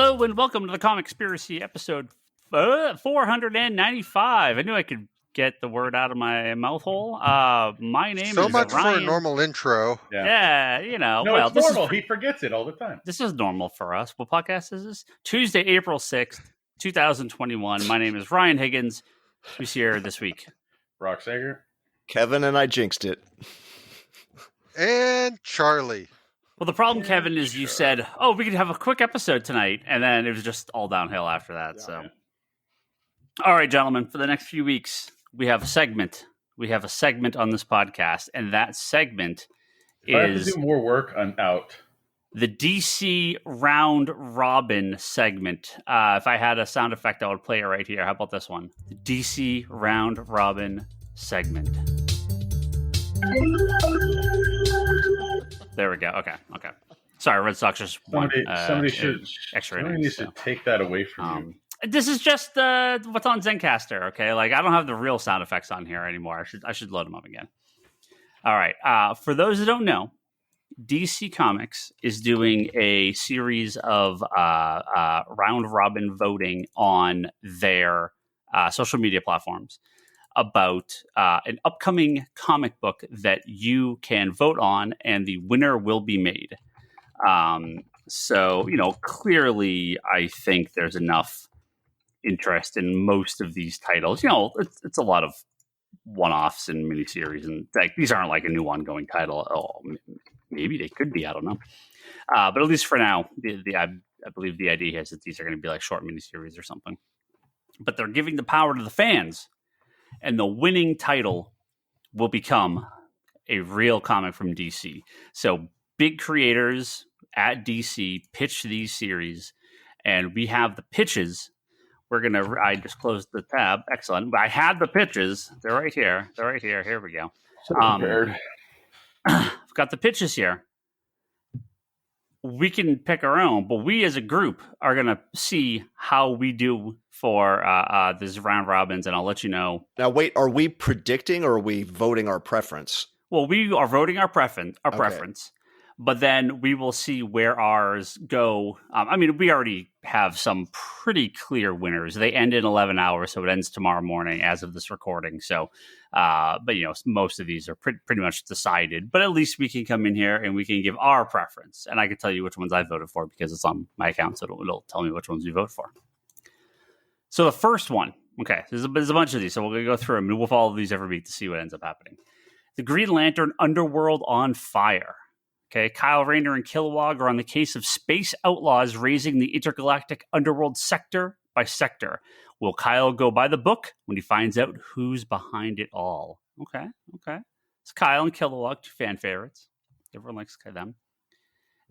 Hello and welcome to the Comic Conspiracy episode 495. I knew I could get the word out of my mouth hole. My name so is much Ryan. for a normal intro. Yeah, you know. No, well, it's normal. He forgets it all the time. This is normal for us. What podcast is this? Tuesday, April 6th, 2021. My name is Ryan Higgins. Who's here this week? Brock Sager. Kevin and I jinxed it. And Charlie. Well, the problem, Kevin, is you said, "Oh, we could have a quick episode tonight," and then it was just all downhill after that. All right, gentlemen, for the next few weeks, we have a segment. We have a segment on this podcast, and that segment if I have to do more work, I'm out. The DC Round Robin segment. If I had a sound effect, I would play it right here. How about this one? The DC Round Robin segment. There we go. Okay. Sorry, Red Sox just won. Somebody should take that away from you. This is just what's on Zencaster. Okay, like I don't have the real sound effects on here anymore. I should load them up again. All right. For those that don't know, DC Comics is doing a series of round robin voting on their social media platforms about an upcoming comic book that you can vote on, and the winner will be made. So, clearly, I think there's enough interest in most of these titles. It's a lot of one-offs and miniseries, and these aren't like a new ongoing title. Oh, maybe they could be. I don't know. But at least for now, I believe the idea is that these are going to be like short miniseries or something. But they're giving the power to the fans. And the winning title will become a real comic from DC. So big creators at DC pitch these series, and we have the pitches. I just closed the tab. Excellent. I had the pitches. They're right here. Here we go. Prepared. I've got the pitches here. We can pick our own, but we as a group are going to see how we do for this round robins, and I'll let you know. Now, wait, are we predicting or are we voting our preference? Well, we are voting our preference, but then we will see where ours go. We already have some pretty clear winners. They end in 11 hours, so it ends tomorrow morning as of this recording. So, but most of these are pretty much decided. But at least we can come in here and we can give our preference, and I can tell you which ones I voted for because it's on my account, so it'll tell me which ones you vote for. So the first one, okay, there's a bunch of these, so we're going to go through them, and we'll follow these every week to see what ends up happening. The Green Lantern Underworld on Fire. Okay, Kyle Rayner and Kilowog are on the case of space outlaws raising the intergalactic underworld sector by sector. Will Kyle go by the book when he finds out who's behind it all? Okay. It's Kyle and Kilowog, two fan favorites. Everyone likes them.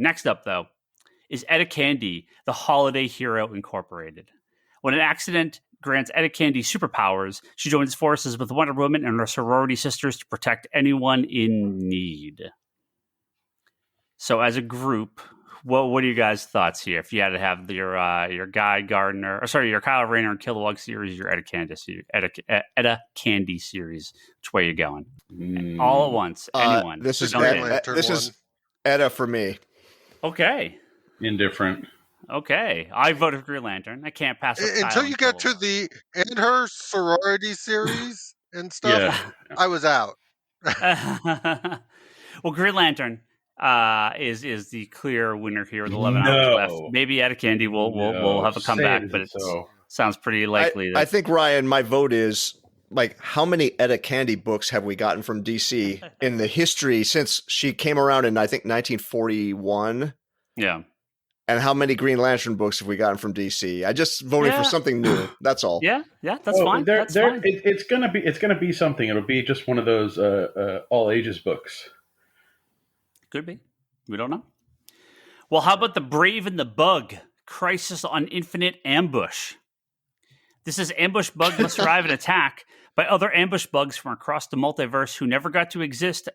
Next up, though, is Etta Candy, the Holiday Hero Incorporated. When an accident grants Etta Candy superpowers, she joins forces with Wonder Woman and her sorority sisters to protect anyone in need. So as a group, what are you guys' thoughts here? If you had to have your Guy Gardner, your Kyle Rayner and Kilowog series, your Etta Candy series, which way are you going? All at once, anyone. This is Etta for me. Okay. Indifferent. Okay, I voted for Green Lantern. I can't pass up Until you get to and her sorority series and stuff. Yeah. I was out. Well, Green Lantern is the clear winner here with 11 hours left. Maybe Etta Candy will have a comeback, but it sounds pretty likely. I think, Ryan, my vote is, how many Etta Candy books have we gotten from DC in the history since she came around in, I think, 1941? Yeah. And how many Green Lantern books have we gotten from DC? I just voted for something new. That's all. Yeah, that's fine. That's fine. It's gonna be something. It'll be just one of those all ages books. Could be. We don't know. Well, how about The Brave and the Bug? Crisis on Infinite Ambush. This is Ambush Bug must survive an attack by other ambush bugs from across the multiverse who never got to exist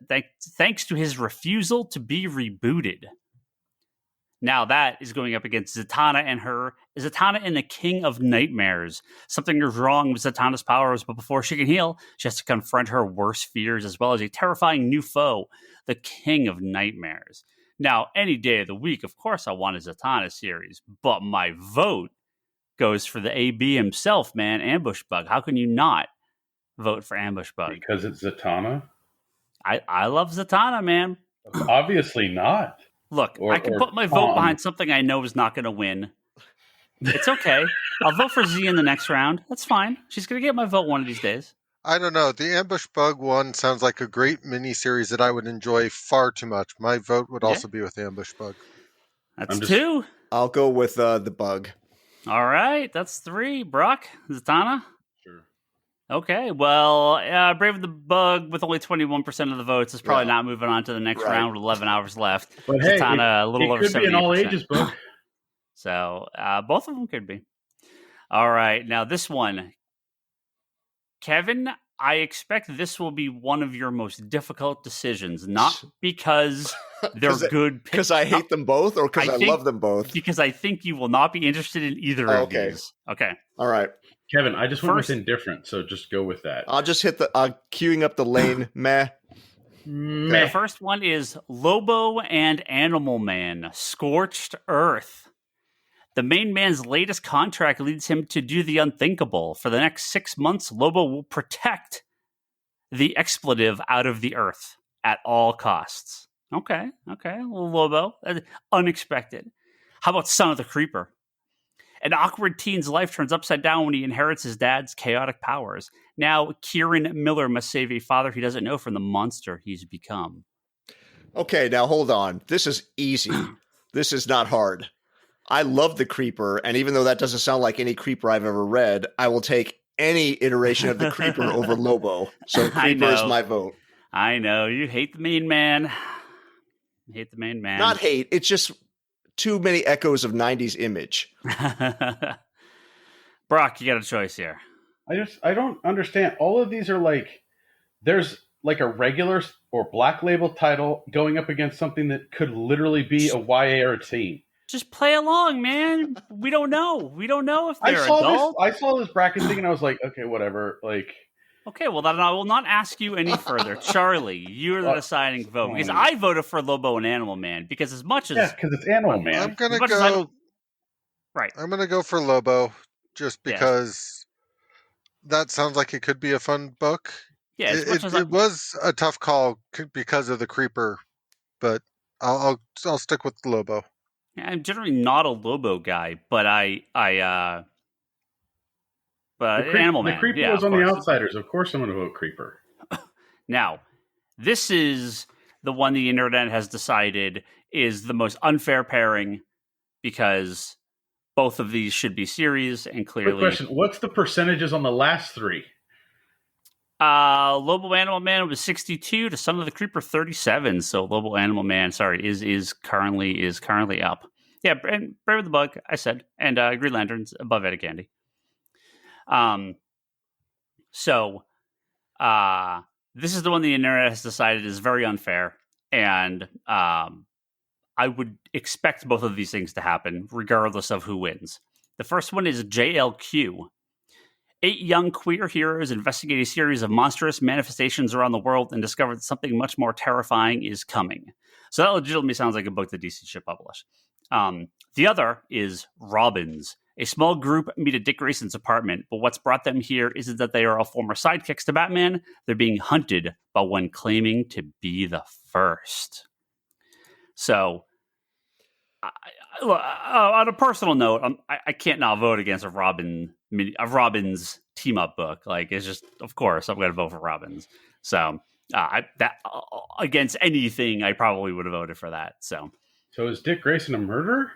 thanks to his refusal to be rebooted. Now that is going up against Zatanna and the King of Nightmares. Something is wrong with Zatanna's powers, but before she can heal, she has to confront her worst fears as well as a terrifying new foe, the King of Nightmares. Now, any day of the week, of course, I want a Zatanna series, but my vote goes for the AB himself, man, Ambush Bug. How can you not vote for Ambush Bug? Because it's Zatanna? I love Zatanna, man. Obviously not. Look, I can put my vote behind something I know is not going to win. It's okay. I'll vote for Z in the next round. That's fine. She's going to get my vote one of these days. I don't know. The Ambush Bug one sounds like a great miniseries that I would enjoy far too much. My vote would also be with Ambush Bug. That's 2. I'll go with the Bug. All right. That's 3. Brock, Zatanna? Sure. Okay. Well, Brave the Bug with only 21% of the votes is probably not moving on to the next round with 11 hours left. But hey, Zatanna, a little over 70%. It could be an all-ages book. So both of them could be. All right. Now this one. Kevin, I expect this will be one of your most difficult decisions, not because they're good. Because I hate them both, or because I love them both? Because I think you will not be interested in either of these. Okay. All right. Kevin, I just went with indifferent, so just go with that. I'll just hit queuing up the lane. Meh. The first one is Lobo and Animal Man, Scorched Earth. The main man's latest contract leads him to do the unthinkable. For the next 6 months, Lobo will protect the expletive out of the earth at all costs. Okay. Lobo. Unexpected. How about Son of the Creeper? An awkward teen's life turns upside down when he inherits his dad's chaotic powers. Now, Kieran Miller must save a father he doesn't know from the monster he's become. Okay, now hold on. This is easy. This is not hard. I love the Creeper, and even though that doesn't sound like any Creeper I've ever read, I will take any iteration of the Creeper over Lobo. So Creeper is my vote. I know. You hate the main man. You hate the main man. Not hate. It's just too many echoes of 90s image. Brock, you got a choice here. I don't understand. All of these are like, there's like a regular or black label title going up against something that could literally be a YA or a teen. Just play along, man. We don't know. We don't know if they're adult. I saw this bracket thing and I was like, okay, whatever. Like, okay, well then I will not ask you any further. Charlie, you're the deciding vote because I voted for Lobo and Animal Man because as much as because it's Animal Man. I'm gonna go. I'm gonna go for Lobo just because that sounds like it could be a fun book. Yeah, it was a tough call because of the Creeper, but I'll stick with Lobo. I'm generally not a Lobo guy, but Animal Man. The Creeper was on The Outsiders. Of course I'm going to vote Creeper. Now, this is the one the internet has decided is the most unfair pairing because both of these should be series and clearly... Quick question, what's the percentages on the last 3? Lobo Animal Man was 62 to Son of the Creeper 37. So Lobo Animal Man, is currently up. Yeah, and Brave with the Bug, I said, and Green Lantern's above Etta Candy. So this is the one the internet has decided is very unfair, and I would expect both of these things to happen regardless of who wins. The first one is JLQ. 8 young queer heroes investigate a series of monstrous manifestations around the world and discover that something much more terrifying is coming. So that legitimately sounds like a book that DC should publish. The other is Robins. A small group meet at Dick Grayson's apartment, but what's brought them here isn't that they are all former sidekicks to Batman. They're being hunted by one claiming to be the first. So, on a personal note, I can't not vote against a Robin's team up book. Like, it's just, of course, I'm going to vote for Robins. So, against anything, I probably would have voted for that. So is Dick Grayson a murderer?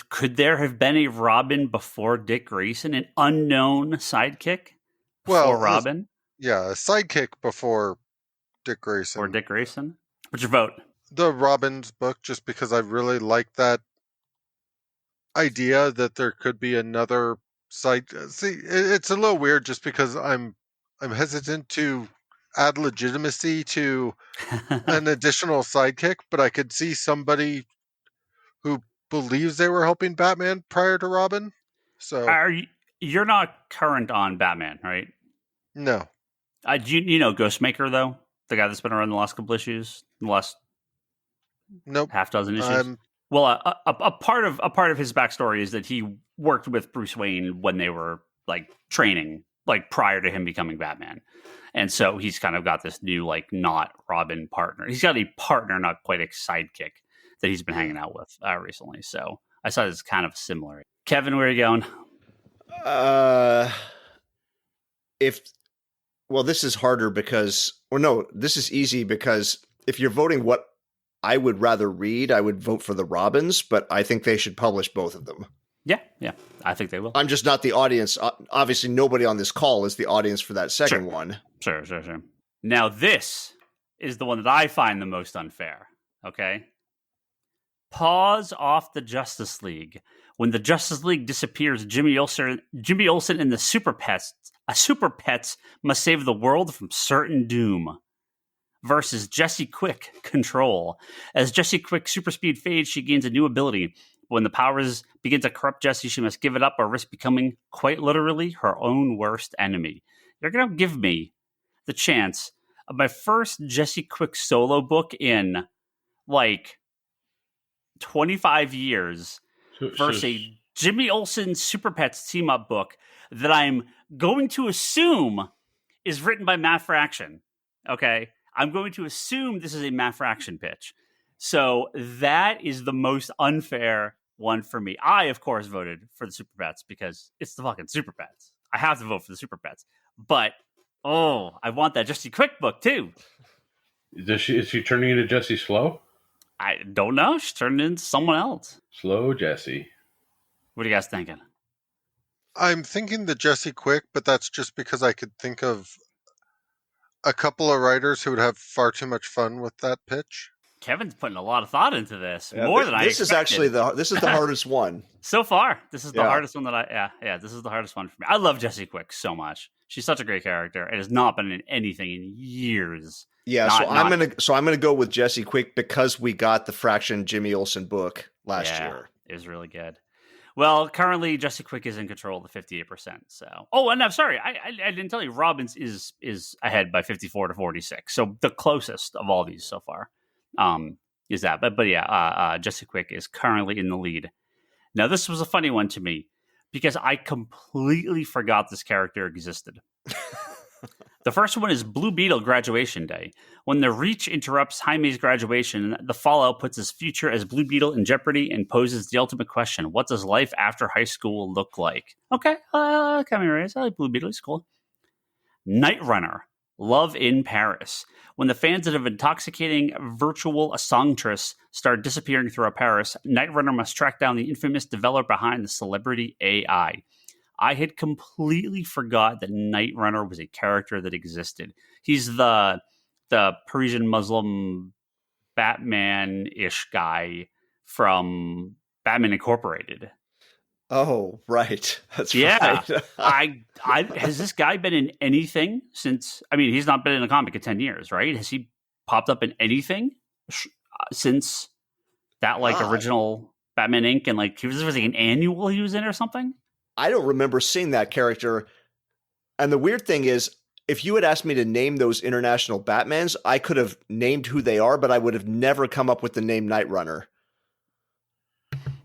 Could there have been a Robin before Dick Grayson, an unknown sidekick before Robin? A sidekick before Dick Grayson. Or Dick Grayson? What's your vote? The Robin's book, just because I really like that idea that there could be another side. See, it's a little weird just because I'm hesitant to add legitimacy to an additional sidekick, but I could see somebody who believes they were helping Batman prior to Robin. So you're not current on Batman, right? No. Do you know Ghostmaker though? The guy that's been around the last couple issues, the last Nope. half dozen issues. Well, a part of his backstory is that he worked with Bruce Wayne when they were like training, like prior to him becoming Batman, and so he's kind of got this new like not Robin partner. He's got a partner, not quite a sidekick, that he's been hanging out with recently. So I saw this kind of similar. Kevin, where are you going? This is harder this is easy because if you're voting what I would rather read, I would vote for the Robins, but I think they should publish both of them. Yeah, I think they will. I'm just not the audience. Obviously, nobody on this call is the audience for that second one. Sure. Now, this is the one that I find the most unfair, okay? Paws off the Justice League. When the Justice League disappears, Jimmy Olsen and the Super Pets must save the world from certain doom. Versus Jessie Quick, Control. As Jessie Quick super speed fades, she gains a new ability. When the powers begin to corrupt Jessie, she must give it up or risk becoming, quite literally, her own worst enemy. You're going to give me the chance of my first Jessie Quick solo book in, like, 25 years versus a Jimmy Olsen Super Pets team-up book that I'm going to assume is written by Matt Fraction, okay? I'm going to assume this is a Matt Fraction pitch. So that is the most unfair one for me. I, of course, voted for the Super Pets because it's the fucking Super Pets. I have to vote for the Super Pets. But, I want that Jessie Quick book, too. Is she turning into Jessie Slow? I don't know. She's turning into someone else. Slow Jessie. What are you guys thinking? I'm thinking the Jessie Quick, but that's just because I could think of a couple of writers who would have far too much fun with that pitch. Kevin's putting a lot of thought into this, more than I expected. This is actually the hardest one. So far, this is the hardest one that this is the hardest one for me. I love Jessie Quick so much. She's such a great character. It has not been in anything in years. Yeah, I'm gonna go with Jessie Quick because we got the Fraction Jimmy Olsen book last year. It was really good. Well, currently Jessie Quick is in control of the 58%. So, and I'm sorry, I didn't tell you. Robbins is ahead by 54 to 46. So the closest of all these so far is that. But Jessie Quick is currently in the lead. Now, this was a funny one to me because I completely forgot this character existed. The first one is Blue Beetle Graduation Day. When the Reach interrupts Jaime's graduation, the Fallout puts his future as Blue Beetle in jeopardy and poses the ultimate question: what does life after high school look like? Okay, coming raised. I like Blue Beetle. He's cool. Night Runner, Love in Paris. When the fans of an intoxicating virtual songstress start disappearing throughout Paris, Night Runner must track down the infamous developer behind the celebrity AI. I had completely forgot that Night Runner was a character that existed. He's the Parisian Muslim Batman-ish guy from Batman Incorporated. Oh, right. That's right. I has this guy been in anything since? I mean, he's not been in a comic in 10 years, right? Has he popped up in anything since that original Batman Inc. and was like an annual he was in or something? I don't remember seeing that character. And the weird thing is, if you had asked me to name those international Batmans, I could have named who they are, but I would have never come up with the name Night Runner.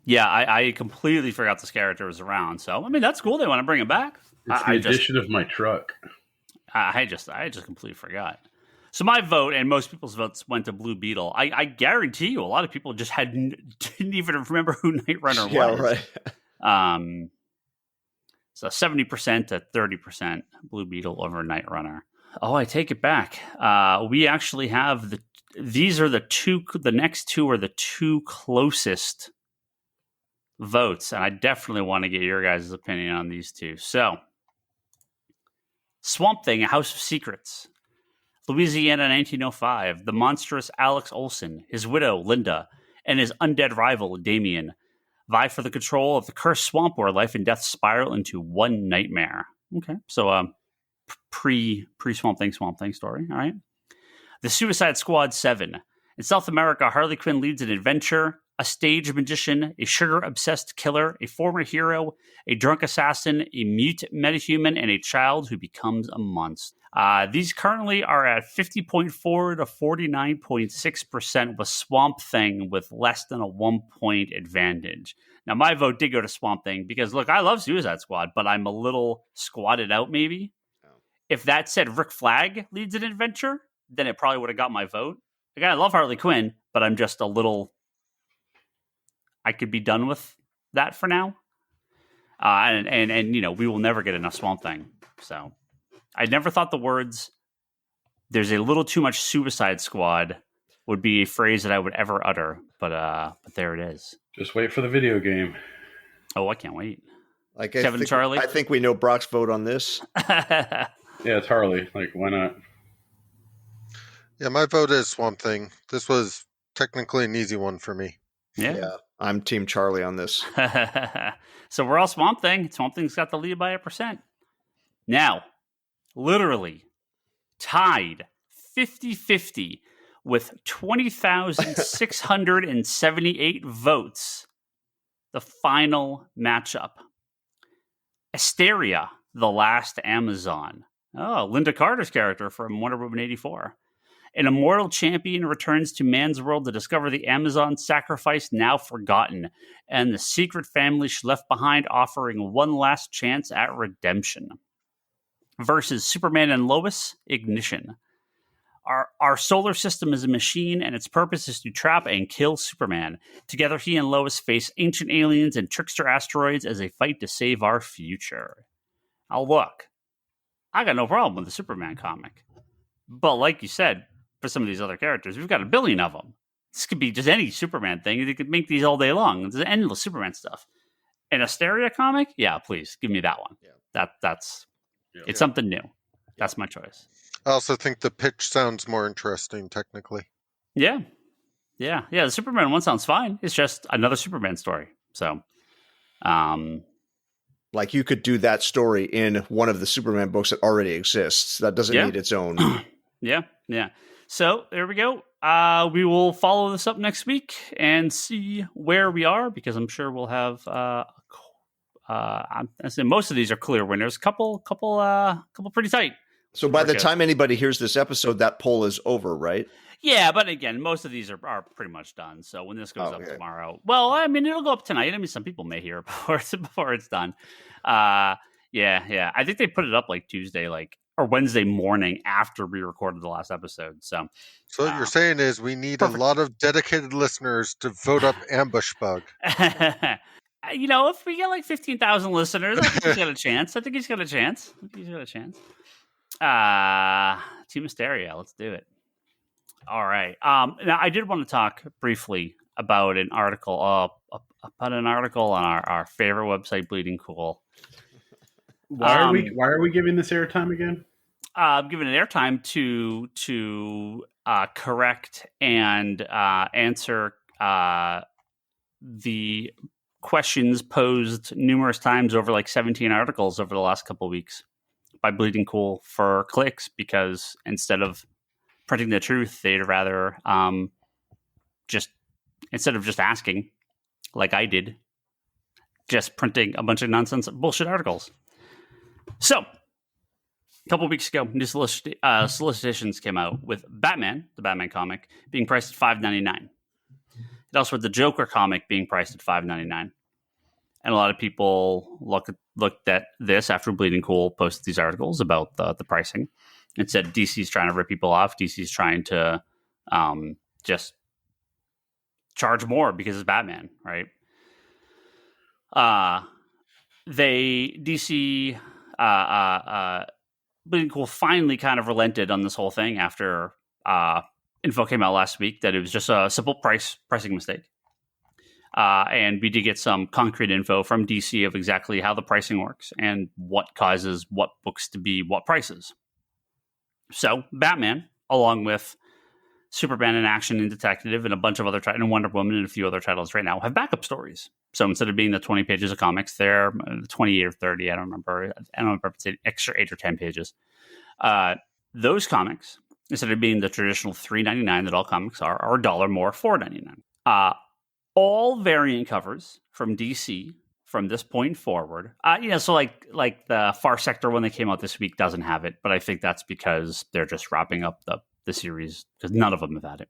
Yeah, I completely forgot this character was around. So, I mean, that's cool. They want to bring him back. It's the addition of my truck. I just completely forgot. So my vote and most people's votes went to Blue Beetle. I guarantee you a lot of people just didn't even remember who Night Runner was. Yeah, right. So 70% to 30% Blue Beetle over Night Runner. Oh, I take it back. We actually have the next two are the two closest votes, and I definitely want to get your guys' opinion on these two. So, Swamp Thing, A House of Secrets. Louisiana 1905. The monstrous Alex Olson, his widow, Linda, and his undead rival, Damien, vie for the control of the cursed swamp where life and death spiral into one nightmare. Okay, so pre-Swamp Thing story, all right? The Suicide Squad 7. In South America, Harley Quinn leads an adventure a stage magician, a sugar-obsessed killer, a former hero, a drunk assassin, a mute metahuman, and a child who becomes a monster. These currently are at 50.4 to 49.6% with Swamp Thing with less than a 1-point advantage. Now, my vote did go to Swamp Thing because, look, I love Suicide Squad, but I'm a little squatted out maybe. If that said Rick Flag leads an adventure, then it probably would have got my vote. Again, I love Harley Quinn, but I'm just a little... I could be done with that for now. And you know, we will never get enough Swamp Thing. So I never thought the words, there's a little too much Suicide Squad would be a phrase that I would ever utter. But there it is. Just wait for the video game. Oh, I can't wait. Like Kevin, Charlie? I think we know Brock's vote on this. Yeah, it's Harley. Like, why not? Yeah, my vote is Swamp Thing. This was technically an easy one for me. Yeah. I'm Team Charlie on this. So we're all Swamp Thing. Swamp Thing's got the lead by 1%. Now, literally tied 50-50 with 20,678 votes. The final matchup. Asteria, the Last Amazon. Oh, Linda Carter's character from Wonder Woman 84. An immortal champion returns to man's world to discover the Amazon sacrifice now forgotten, and the secret family she left behind offering one last chance at redemption. Versus Superman and Lois, Ignition. Our solar system is a machine, and its purpose is to trap and kill Superman. Together, he and Lois face ancient aliens and trickster asteroids as they fight to save our future. Now, look, I got no problem with the Superman comic. But like you said, for some of these other characters, we've got a billion of them. This could be just any Superman thing. They could make these all day long. There's endless Superman stuff. An Asteria comic? Yeah, please, give me that one. Yeah. It's something new. That's my choice. I also think the pitch sounds more interesting, technically. Yeah. The Superman one sounds fine. It's just another Superman story. So, like you could do that story in one of the Superman books that already exists. That doesn't need its own. Yeah. So there we go. We will follow this up next week and see where we are, because I'm sure we'll have. I say most of these are clear winners. Couple pretty tight. So by the time anybody hears this episode, that poll is over, right? Yeah, but again, most of these are pretty much done. So when this goes up tomorrow, well, I mean, it'll go up tonight. I mean, some people may hear it before it's done. Yeah. I think they put it up like Tuesday, or Wednesday morning after we recorded the last episode. So what you're saying is we need a lot of dedicated listeners to vote up Ambush Bug. You know, if we get like 15,000 listeners, I think he's got a chance. Team Asteria, let's do it. All right. Now, I did want to talk briefly about an article on our favorite website, Bleeding Cool. Why are we giving this airtime again? I'm giving it airtime to correct and answer the questions posed numerous times over like 17 articles over the last couple of weeks by Bleeding Cool for clicks, because instead of printing the truth, they'd rather instead of just asking like I did, just printing a bunch of nonsense bullshit articles. So a couple of weeks ago, new solicitations came out with Batman, the Batman comic, being priced at $5.99. It also had the Joker comic being priced at $5.99. And a lot of people looked at this after Bleeding Cool posted these articles about the pricing and said DC's trying to rip people off. DC's trying to just charge more because it's Batman, right? Bleeding Cool finally kind of relented on this whole thing after info came out last week that it was just a simple pricing mistake. And we did get some concrete info from DC of exactly how the pricing works and what causes what books to be what prices. So Batman, along with Superman in Action and Detective and a bunch of other titles, and Wonder Woman and a few other titles right now, have backup stories. So instead of being the 20 pages of comics, they're 28 or 30. I don't remember if it's an extra 8 or 10 pages. Those comics, instead of being the traditional $3.99 that all comics are $1 more, $4.99. all variant covers from DC from this point forward. So like the Far Sector when they came out this week doesn't have it, but I think that's because they're just wrapping up the series because none of them have had it.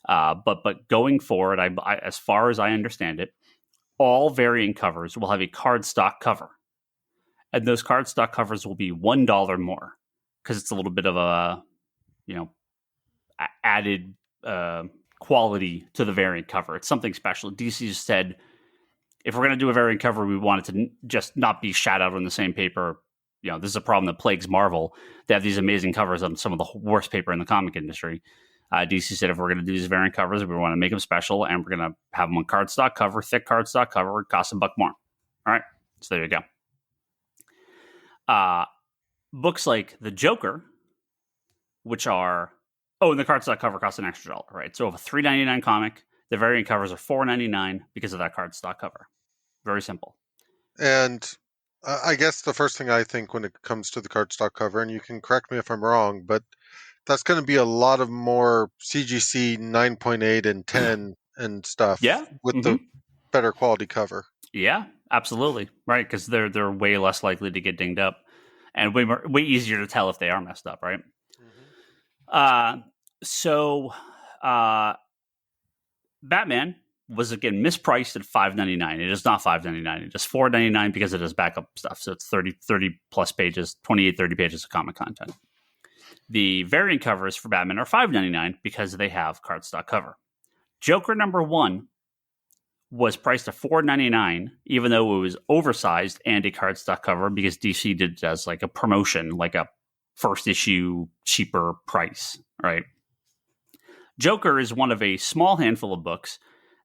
But going forward, I as far as I understand it, all variant covers will have a cardstock cover, and those cardstock covers will be $1 more because it's a little bit of a added quality to the variant cover. It's something special. DC said, if we're going to do a variant cover, we want it to just not be shat out on the same paper. This is a problem that plagues Marvel. They have these amazing covers on some of the worst paper in the comic industry. DC said, if we're going to do these variant covers, we want to make them special, and we're going to have them on cardstock cover, thick cardstock cover. It costs $1 more. All right, so there you go. Books like The Joker, which are and the cardstock cover costs an extra $1, right? So of a $3.99 comic, the variant covers are $4.99 because of that cardstock cover. Very simple. And I guess the first thing I think when it comes to the cardstock cover, and you can correct me if I'm wrong, but that's going to be a lot of more CGC 9.8 and 10 and stuff. Yeah, with the better quality cover. Yeah, absolutely, right? Because they're way less likely to get dinged up, and way easier to tell if they are messed up, right? So Batman was again mispriced at $5.99. It is not $5.99. It is $4.99 because it has backup stuff. So it's 30 plus pages, 30 pages of comic content. The variant covers for Batman are $5.99 because they have cardstock cover. Joker #1 was priced at $4.99, even though it was oversized and a cardstock cover because DC did it as like a promotion, like a first issue cheaper price, right? Joker is one of a small handful of books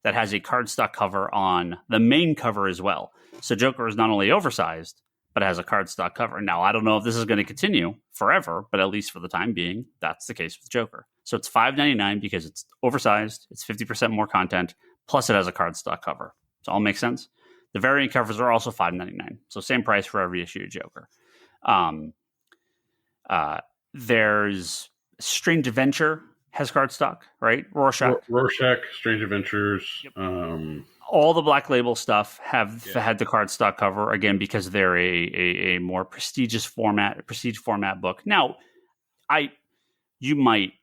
that has a cardstock cover on the main cover as well. So Joker is not only oversized, but has a cardstock cover. Now, I don't know if this is going to continue forever, but at least for the time being, that's the case with Joker. So it's $5.99 because it's oversized, it's 50% more content, plus it has a cardstock cover. Does it all make sense? The variant covers are also $5.99. So same price for every issue of Joker. There's Strange Adventure has cardstock, right? Rorschach, Strange Adventures. Yep. All the Black Label stuff have had the cardstock cover, again, because they're a more prestige format book. Now, you might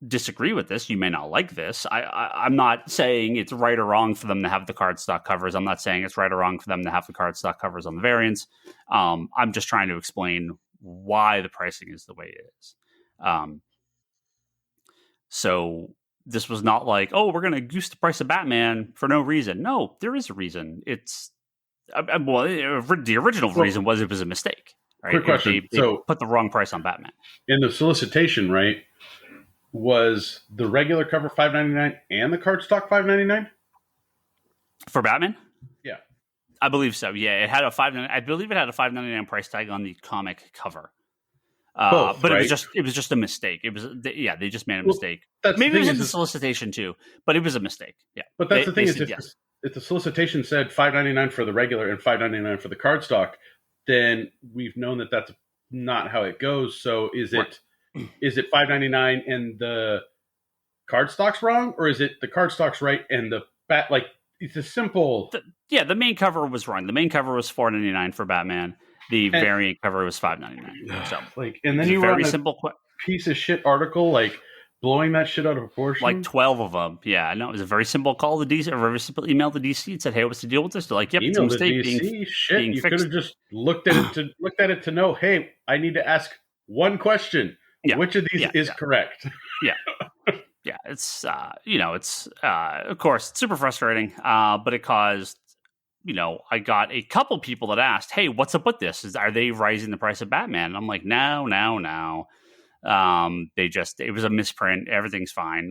disagree with this. You may not like this. I'm not saying it's right or wrong for them to have the cardstock covers. I'm not saying it's right or wrong for them to have the cardstock covers on the variants. I'm just trying to explain why the pricing is the way it is. So this was not like, oh, we're going to goose the price of Batman for no reason. No, there is a reason. It's the original reason was it was a mistake. Right? Quick question. They put the wrong price on Batman. In the solicitation, right, was the regular cover $5.99 and the cardstock $5.99 for Batman? Yeah, I believe so. Yeah, it had a $5.99. I believe it had a $5.99 price tag on the comic cover. Both, but right? it was just a mistake. They just made a mistake. Maybe it was in the solicitation too, but it was a mistake. Yeah, but that's the thing is, if the solicitation said $5.99 for the regular and $5.99 for the cardstock, then we've known that that's not how it goes. So is it $5.99 and the cardstock's wrong, or is it the cardstock's right and the it's a simple? The main cover was wrong. The main cover was $4.99 for Batman. The variant cover was $5.99. So, and then you very run a simple piece of shit article blowing that shit out of proportion. 12 of them. Yeah, no, it was a very simple call to DC, or a very simple email to DC. It said, "Hey, what's the deal with this?" They're like, "Yep, it's a mistake." You could have just looked at it to know, hey, I need to ask one question. Yeah. Which of these is correct? Yeah. Yeah, it's of course it's super frustrating, but it caused. I got a couple people that asked, "Hey, what's up with this? Are they raising the price of Batman?" And I'm like, no. It was a misprint. Everything's fine.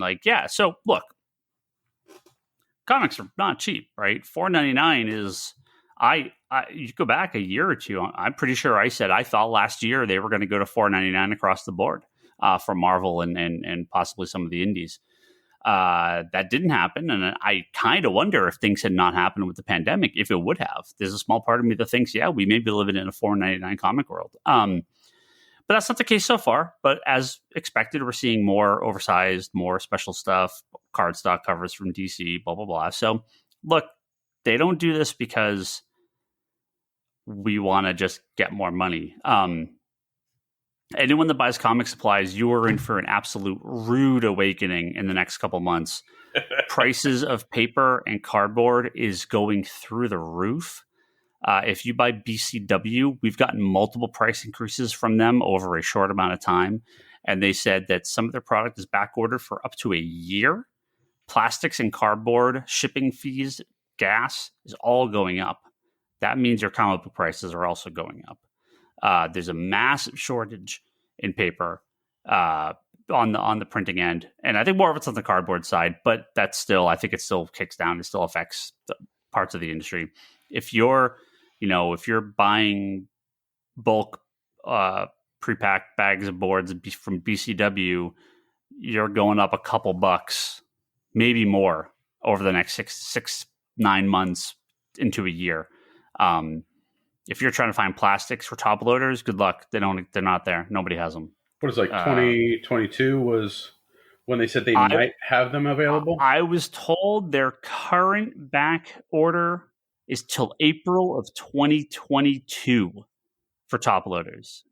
So look, comics are not cheap, right? $4.99 is. You go back a year or two. I'm pretty sure I said I thought last year they were going to go to $4.99 across the board for Marvel and possibly some of the indies. That didn't happen, and I kind of wonder if things had not happened with the pandemic, if it would have. There's a small part of me that thinks, we may be living in a $4.99 comic world. But that's not the case so far. But as expected, we're seeing more oversized, more special stuff, cardstock covers from DC, blah, blah, blah. So look, they don't do this because we want to just get more money. Anyone that buys comic supplies, you are in for an absolute rude awakening in the next couple months. Prices of paper and cardboard is going through the roof. If you buy BCW, we've gotten multiple price increases from them over a short amount of time. And they said that some of their product is back ordered for up to a year. Plastics and cardboard, shipping fees, gas is all going up. That means your comic book prices are also going up. There's a massive shortage in paper on the printing end, and I think more of it's on the cardboard side. But that's still, I think it still kicks down. It still affects the parts of the industry. If you're buying bulk pre-packed bags of boards from BCW, you're going up a couple bucks, maybe more, over the next 9 months into a year. If you're trying to find plastics for top loaders, good luck. They're not there. Nobody has them. What is 2022 was when they said they might have them available? I was told their current back order is till April of 2022 for top loaders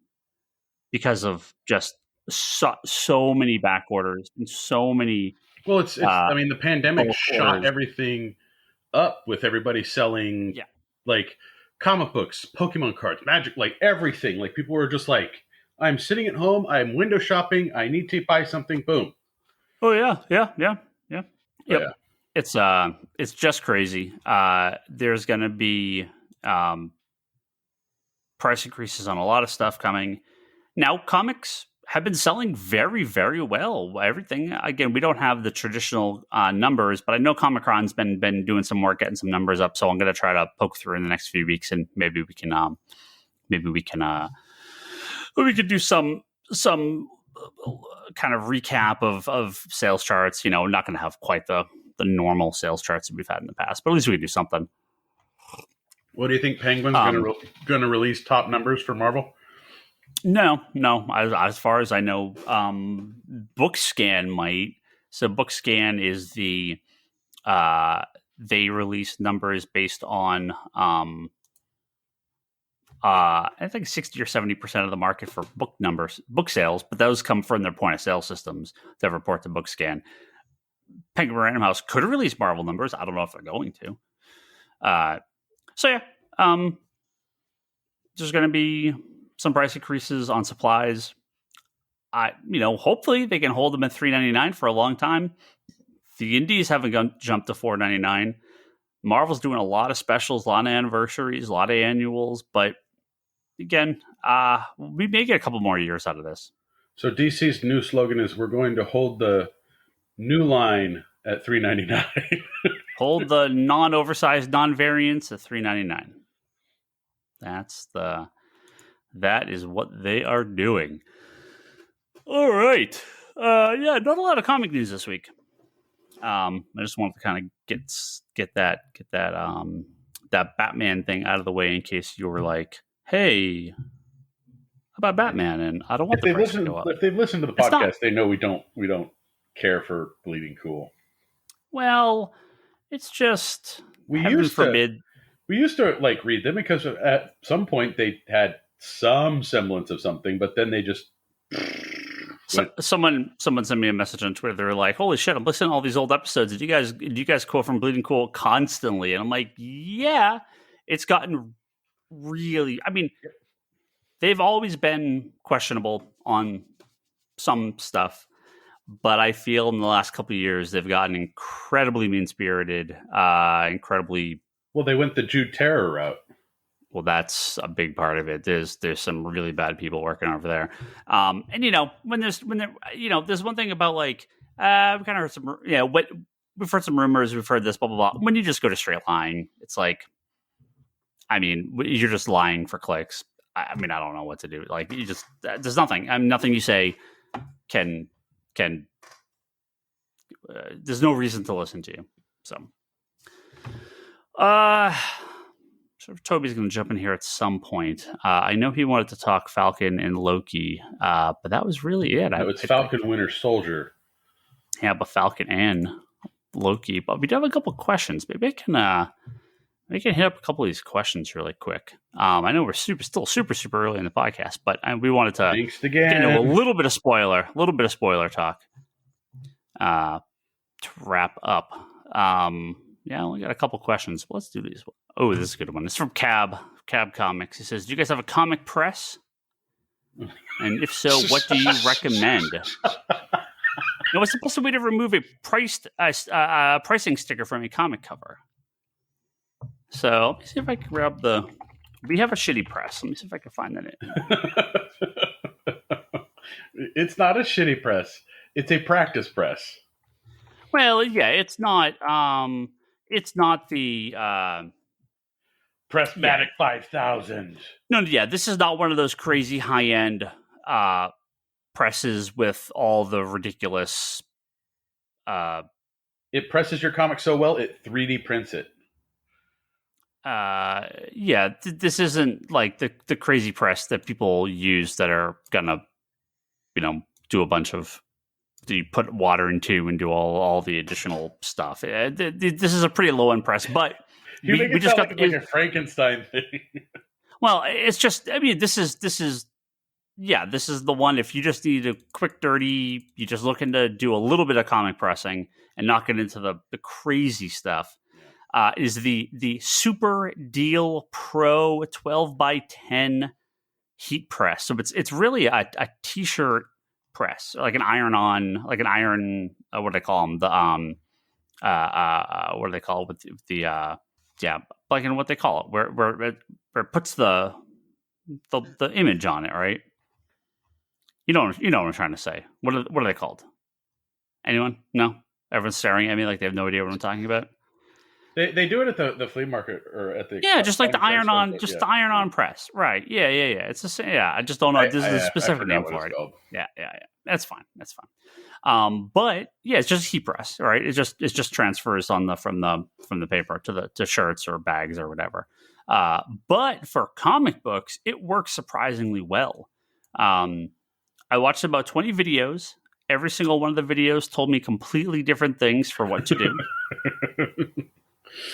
because of just so many back orders and so many. Well, it's I mean, the pandemic shot everything up with everybody selling like comic books, Pokemon cards, Magic, like everything. Like people were just like, I'm sitting at home, I'm window shopping, I need to buy something, boom. Oh yeah. Yep. It's just crazy. There's going to be price increases on a lot of stuff coming. Now, comics have been selling very, very well. Everything, again, we don't have the traditional numbers, but I know Comic-Con's been doing some work, getting some numbers up. So I'm going to try to poke through in the next few weeks, and maybe we can do some kind of recap of sales charts. You know, not going to have quite the normal sales charts that we've had in the past, but at least we can do something. What do you think Penguin's going to release top numbers for Marvel? No. As far as I know, BookScan might. So BookScan is they release numbers based on I think 60 or 70% of the market for book sales, but those come from their point of sale systems that report to BookScan. Penguin Random House could release Marvel numbers. I don't know if they're going to. There's going to be some price increases on supplies. Hopefully they can hold them at $3.99 for a long time. The indies haven't jumped to $4.99. Marvel's doing a lot of specials, a lot of anniversaries, a lot of annuals, but again, we may get a couple more years out of this. So DC's new slogan is, we're going to hold the new line at $3.99. Hold the non-oversized, non-variants at $3.99. That is what they are doing. All right. Not a lot of comic news this week. I just wanted to kind of get that Batman thing out of the way in case you were like, hey, how about Batman? And I don't want the price to go up. If they've listened to the podcast, they know we don't care for Bleeding Cool. Well, it's just we used to like read them because at some point they had some semblance of something, but then they just. Someone sent me a message on Twitter. They were like, "Holy shit! I'm listening to all these old episodes. Did you guys quote from Bleeding Cool constantly?" And I'm like, "Yeah, it's gotten really. I mean, they've always been questionable on some stuff, but I feel in the last couple of years they've gotten incredibly mean-spirited, incredibly. Well, they went the Jude Terror route. Well, that's a big part of it. There's some really bad people working over there. And there's one thing about like, we kind of heard some, we've heard some rumors, we've heard this, blah, blah, blah. When you just go to straight line, it's like, I mean, you're just lying for clicks. I mean, I don't know what to do. Like there's nothing, nothing you say can, there's no reason to listen to you. So, sure, Toby's going to jump in here at some point. I know he wanted to talk Falcon and Loki, but that was really it. No, it's Falcon Winter Soldier. Yeah, but Falcon and Loki, but we do have a couple questions. Maybe I can hit up a couple of these questions really quick. I know we're still super early in the podcast, but we wanted to get into a little bit of spoiler talk to wrap up. Yeah, I only got a couple questions. Let's do these. Oh, this is a good one. It's from Cab Comics. He says, "Do you guys have a comic press? And if so, what do you recommend?" What's the best way to remove a pricing sticker from a comic cover? So let me see if I can grab we have a shitty press. Let me see if I can find that. It's not a shitty press. It's a practice press. Well, yeah, it's not. It's not the Pressmatic 5000. No, yeah, this is not one of those crazy high end presses with all the ridiculous. It presses your comic so well it 3D prints it. Yeah, this isn't like the crazy press that people use that are gonna, do a bunch of. You put water into and do all the additional stuff. This is a pretty low end press, but we just got like a Frankenstein thing. Well, it's just. I mean, this is the one. If you just need a quick, dirty, you just looking to do a little bit of comic pressing and not get into the crazy stuff. Is the Super Deal Pro 12x10 heat press. So it's really a t-shirt press, like an iron-on, like an iron. What do they call them? What do they call it with the like in what they call it, where it puts the image on it, right? You know what I'm trying to say. What are they called? Anyone? No? Everyone's staring at me like they have no idea what I'm talking about. They do it at the flea market or at the just like the iron-on, the iron-on press, right? Yeah. It's the same. Yeah, I just don't know. This is a specific name for it. Yeah. That's fine. But yeah, it's just a heat press, right? It just transfers from the paper to shirts or bags or whatever. But for comic books, it works surprisingly well. I watched about 20 videos. Every single one of the videos told me completely different things for what to do.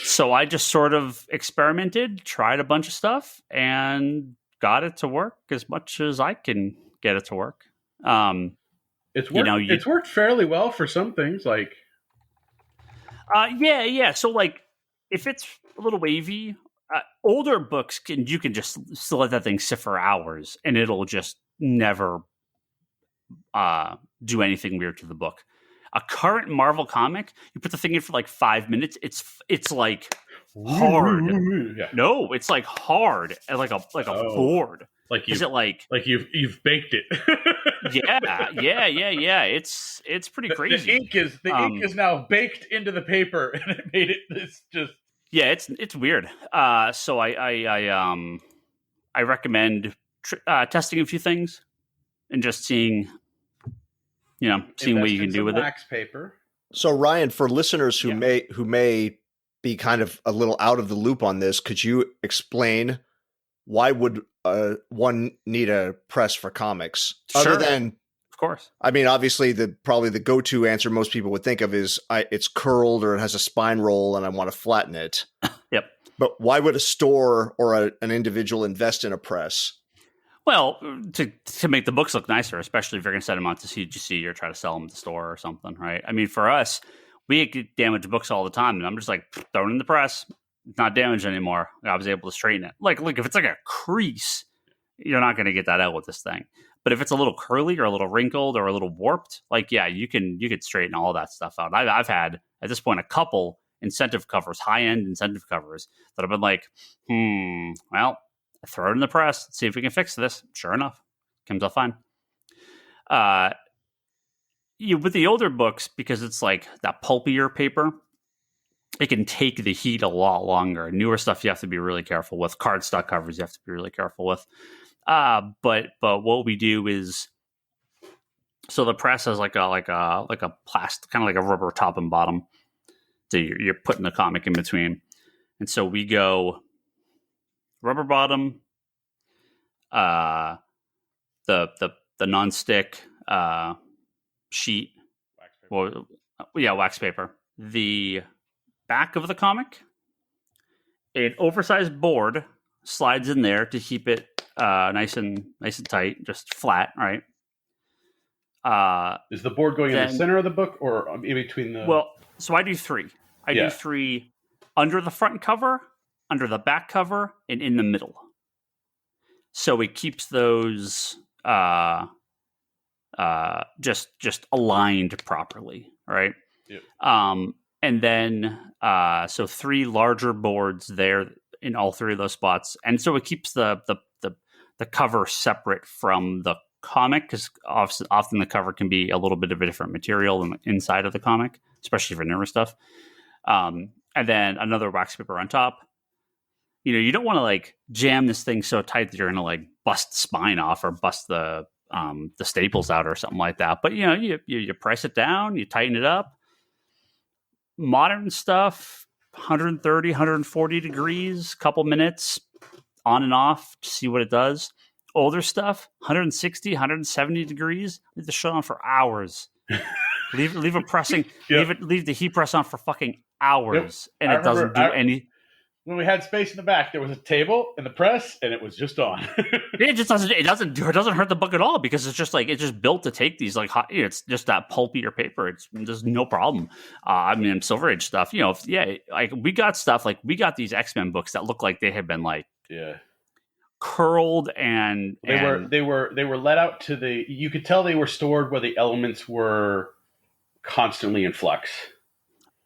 So I just sort of experimented, tried a bunch of stuff, and got it to work as much as I can get it to work. It's worked. It's worked fairly well for some things, like. Yeah. So like, if it's a little wavy, older books you can just still let that thing sit for hours, and it'll just never do anything weird to the book. A current Marvel comic, you put the thing in for like 5 minutes. It's like hard. Yeah. No, it's like hard and like a board. Like is it like you've baked it? Yeah. It's pretty crazy. The ink is now baked into the paper, and it made it. It's just it's weird. So I recommend testing a few things and just seeing what you can do with wax paper. So Ryan, for listeners who may be kind of a little out of the loop on this, could you explain why would one need a press for comics? Sure. Other than, of course. I mean, obviously probably the go-to answer most people would think of is it's curled or it has a spine roll and I want to flatten it. Yep. But why would a store or an individual invest in a press? Well, to make the books look nicer, especially if you're going to send them out to CGC or try to sell them at the store or something, right? I mean, for us, we get damaged books all the time, and I'm just like, throw it in the press. It's not damaged anymore. I was able to straighten it. Like, look, if it's like a crease, you're not going to get that out with this thing. But if it's a little curly or a little wrinkled or a little warped, like, yeah, you can straighten all that stuff out. I've had, at this point, a couple incentive covers, high-end incentive covers, that I've been like, well, throw it in the press, see if we can fix this. Sure enough, comes out fine. With the older books, because it's like that pulpier paper, it can take the heat a lot longer. Newer stuff you have to be really careful with. Cardstock covers you have to be really careful with. But what we do is, so the press has like a plastic, kind of like a rubber top and bottom. So you're putting the comic in between, and so we go rubber bottom, the nonstick sheet, wax paper. the back of the comic, an oversized board slides in there to keep it nice and tight, just flat, right? Is the board going in the center of the book or in between the? Well, so I do 3. I do 3 under the front cover, under the back cover, and in the middle. So it keeps those just aligned properly, right? Yep. And then so 3 larger boards there in all 3 of those spots, and so it keeps the cover separate from the comic, because often the cover can be a little bit of a different material than the inside of the comic, especially for newer stuff. And then another wax paper on top. You don't want to like jam this thing so tight that you're going to like bust the spine off or bust the staples out or something like that. But you press it down, you tighten it up. Modern stuff, 130, 140 degrees, couple minutes on and off to see what it does. Older stuff, 160, 170 degrees. Leave the shit on for hours. leave it pressing. Leave the heat press on for fucking hours, and it doesn't do any. When we had space in the back, there was a table in the press, and it was just on. It just doesn't. It doesn't hurt the book at all, because it's just built to take these like hot. It's just that pulpier paper. There's no problem. I mean, Silver Age stuff. Like we got stuff like we got these X-Men books that look like they had been like curled and they were let out to the. You could tell they were stored where the elements were constantly in flux.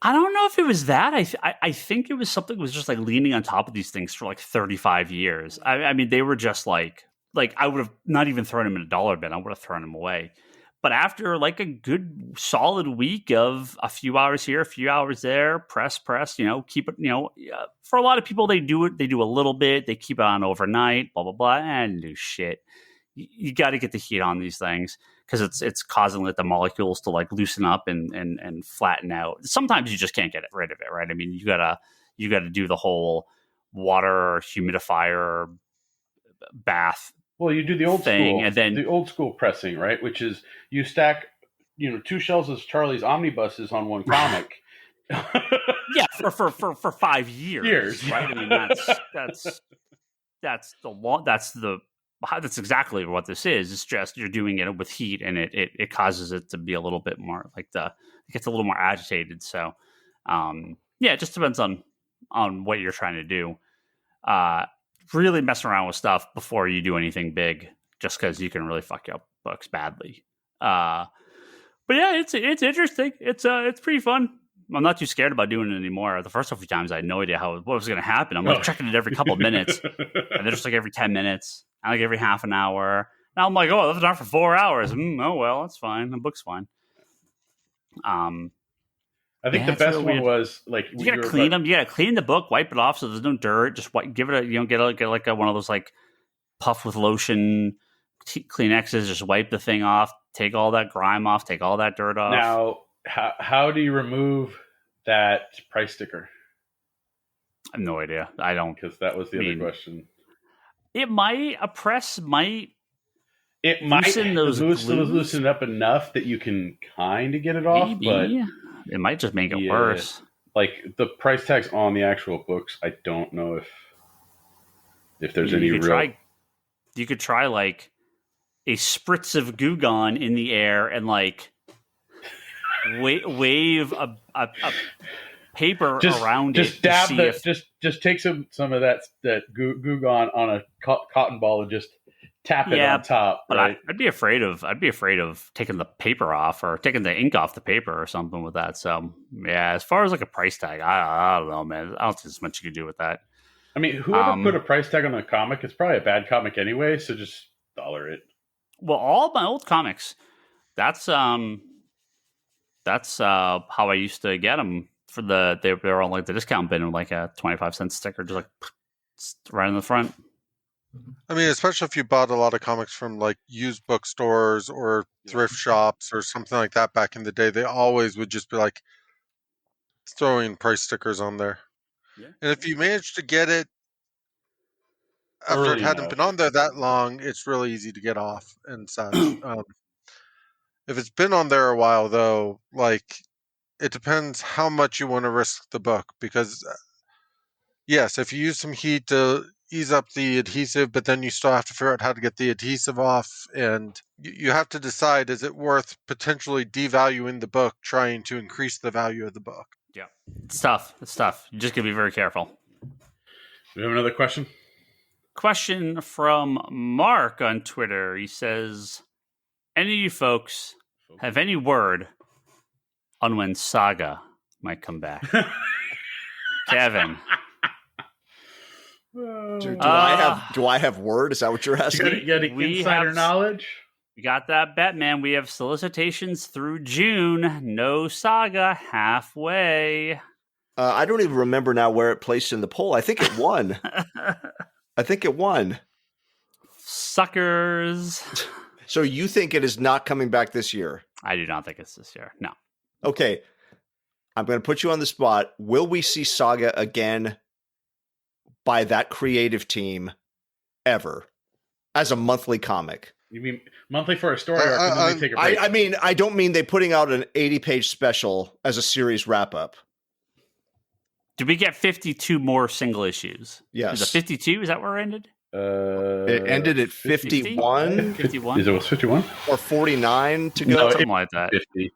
I don't know if it was that. I think it was something that was just like leaning on top of these things for like 35 years. I mean, they were just like I would have not even thrown them in a dollar bin. I would have thrown them away. But after like a good solid week of a few hours here, a few hours there, press, keep it, for a lot of people, they do a little bit. They keep it on overnight, blah, blah, blah, and do shit. You got to get the heat on these things, because it's causing like the molecules to like loosen up and flatten out. Sometimes you just can't get rid of it, right? I mean, you gotta do the whole water humidifier bath. Well, you do the old thing, school, and then the old school pressing, right? Which is you stack, 2 shelves of Charlie's omnibuses on one comic. Yeah, for 5 years, right? I mean, that's exactly what this is. It's just you're doing it with heat, and it causes it to be a little bit more like it gets a little more agitated. So, it just depends on what you're trying to do. Really mess around with stuff before you do anything big, just because you can really fuck up books badly. But yeah, it's interesting. It's pretty fun. I'm not too scared about doing it anymore. The first few times I had no idea what was going to happen. I'm like checking it every couple of minutes, and then just like every 10 minutes, and like every half an hour. Now I'm like, oh, that's on for 4 hours. Oh well, that's fine. The book's fine. I think the best one was like you gotta clean them. You gotta clean the book, wipe it off so there's no dirt. Just give it get like one of those like puff with lotion Kleenexes. Just wipe the thing off. Take all that grime off. Take all that dirt off. Now, how do you remove that price sticker? I have no idea. I don't, because that was the other question. A press might. It might loosen up enough that you can kind of get it off, but it might just make it worse. Like the price tags on the actual books, I don't know if there's any real. You could try like a spritz of Goo Gone in the air and like wave a paper around just it. Dab just take some of that Goo Gone on a cotton ball and just tap it on top. But right? I'd be afraid of taking the paper off or taking the ink off the paper or something with that. So yeah, as far as like a price tag, I don't know, man. I don't think there's much you can do with that. I mean, whoever put a price tag on a comic, it's probably a bad comic anyway. So just dollar it. Well, all my old comics, that's how I used to get them for they were on like the discount bin, like a 25-cent sticker, just like right in the front. I mean, especially if you bought a lot of comics from like used bookstores or thrift shops or something like that back in the day, they always would just be like throwing price stickers on there. Yeah. And if you manage to get it after it hadn't been on there that long, it's really easy to get off and such. If it's been on there a while, though, like it depends how much you want to risk the book, because yes, if you use some heat to ease up the adhesive, but then you still have to figure out how to get the adhesive off, and you have to decide, is it worth potentially devaluing the book trying to increase the value of the book? Yeah. It's tough. You just gotta be very careful. We have another question? Question from Mark on Twitter. He says, any of you folks have any word on when Saga might come back? Kevin. Do I have word? Is that what you're asking? You got any insider knowledge? We got that bet, man. We have solicitations through June. No Saga halfway. I don't even remember now where it placed in the poll. I think it won. Suckers. So you think it is not coming back this year? I do not think it's this year. No. Okay. I'm going to put you on the spot. Will we see Saga again by that creative team ever as a monthly comic? You mean monthly for a story arc and then they take a break? I mean, I don't mean they putting out an 80-page special as a series wrap-up. Did we get 52 more single issues? Yes. Is it 52? Is that where it ended? It ended at 51. 51? Is it 51? Or 49 to go? No, something like that. 50.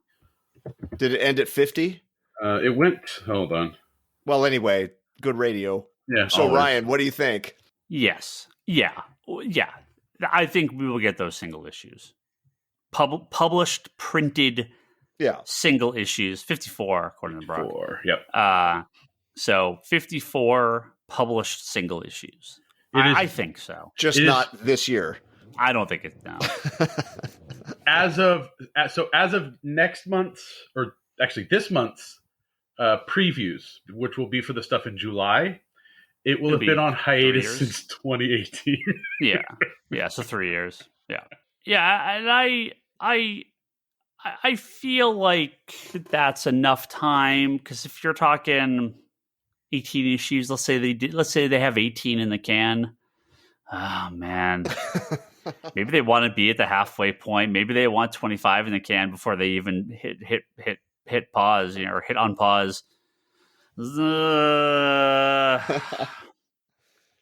Did it end at 50? It went, hold on. Well, anyway, good radio. Yeah. So, always. Ryan, what do you think? Yes. Yeah. I think we will get those single issues. Published, printed single issues. 54, according to Brock. 4, yep. So 54 published single issues. I think so. Just not this year. I don't think it's now. As of next month's, or actually this month's previews, which will be for the stuff in July, it'll have been on hiatus since 2018. Yeah. So 3 years. Yeah. And I feel like that's enough time, because if you're talking 18 issues, let's say they have 18 in the can. Oh man. Maybe they want to be at the halfway point. Maybe they want 25 in the can before they even hit pause, or hit on pause.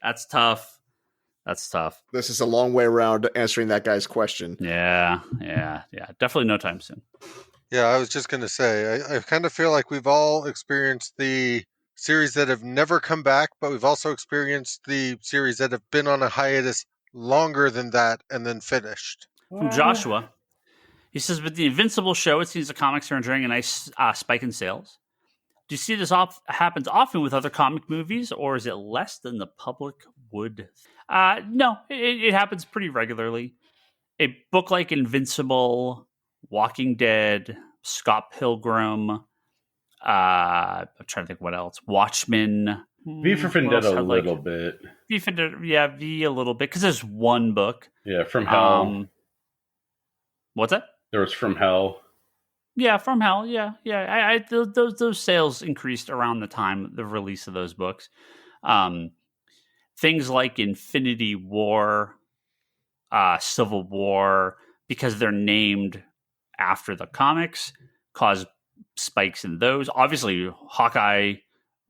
That's tough. This is a long way around answering that guy's question. Yeah. Definitely no time soon. Yeah, I was just going to say, I kind of feel like we've all experienced the series that have never come back, but we've also experienced the series that have been on a hiatus longer than that and then finished. From Joshua, he says, with the Invincible show, it seems the comics are enjoying a nice spike in sales. Do you see this happens often with other comic movies, or is it less than the public would? No, it happens pretty regularly. A book like Invincible, Walking Dead, Scott Pilgrim, I'm trying to think what else. Watchmen. V for Vendetta a little bit. V for Vendetta, yeah, V a little bit, because there's one book. Yeah, From Hell. What's that? There was From Hell. Yeah, From Hell. Yeah. Those sales increased around the time of the release of those books. Things like Infinity War, Civil War, because they're named after the comics, cause spikes in those. Obviously, Hawkeye,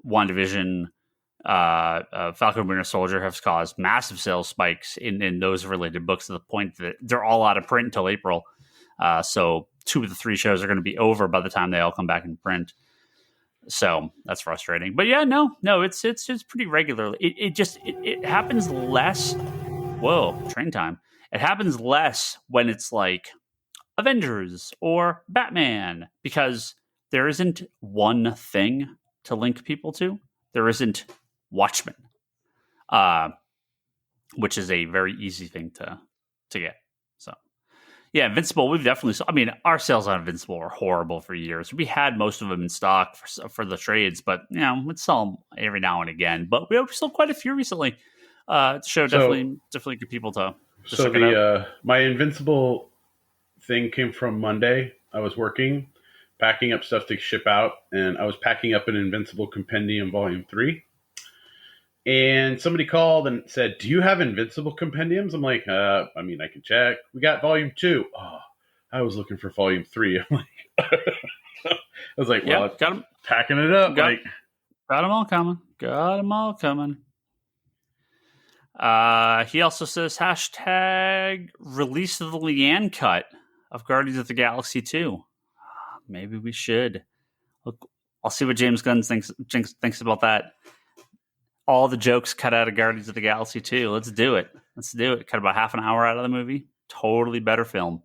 WandaVision, Falcon Winter Soldier have caused massive sales spikes in those related books, to the point that they're all out of print until April. So 2 of the 3 shows are going to be over by the time they all come back in print. So that's frustrating. But yeah, no, it's pretty regularly. It happens less. Whoa, train time. It happens less when it's like Avengers or Batman, because there isn't one thing to link people to. There isn't Watchmen, which is a very easy thing to get. So, yeah, Invincible, we've definitely... I mean, our sales on Invincible were horrible for years. We had most of them in stock for the trades, but, we'd sell them every now and again. But we sold quite a few recently. Definitely good people to check it out. My Invincible thing came from Monday. I was working, packing up stuff to ship out, and I was packing up an Invincible Compendium Volume 3. And somebody called and said, "Do you have Invincible Compendiums?" I'm like, I can check. We got Volume 2. Oh, I was looking for Volume 3. I'm like, was like, well, got him. Packing it up. Got them all coming. Got them all coming. He also says hashtag release of the Leanne cut of Guardians of the Galaxy 2. Maybe we should. Look, I'll see what James Gunn thinks about that. All the jokes cut out of Guardians of the Galaxy 2. Let's do it. Cut about half an hour out of the movie. Totally better film.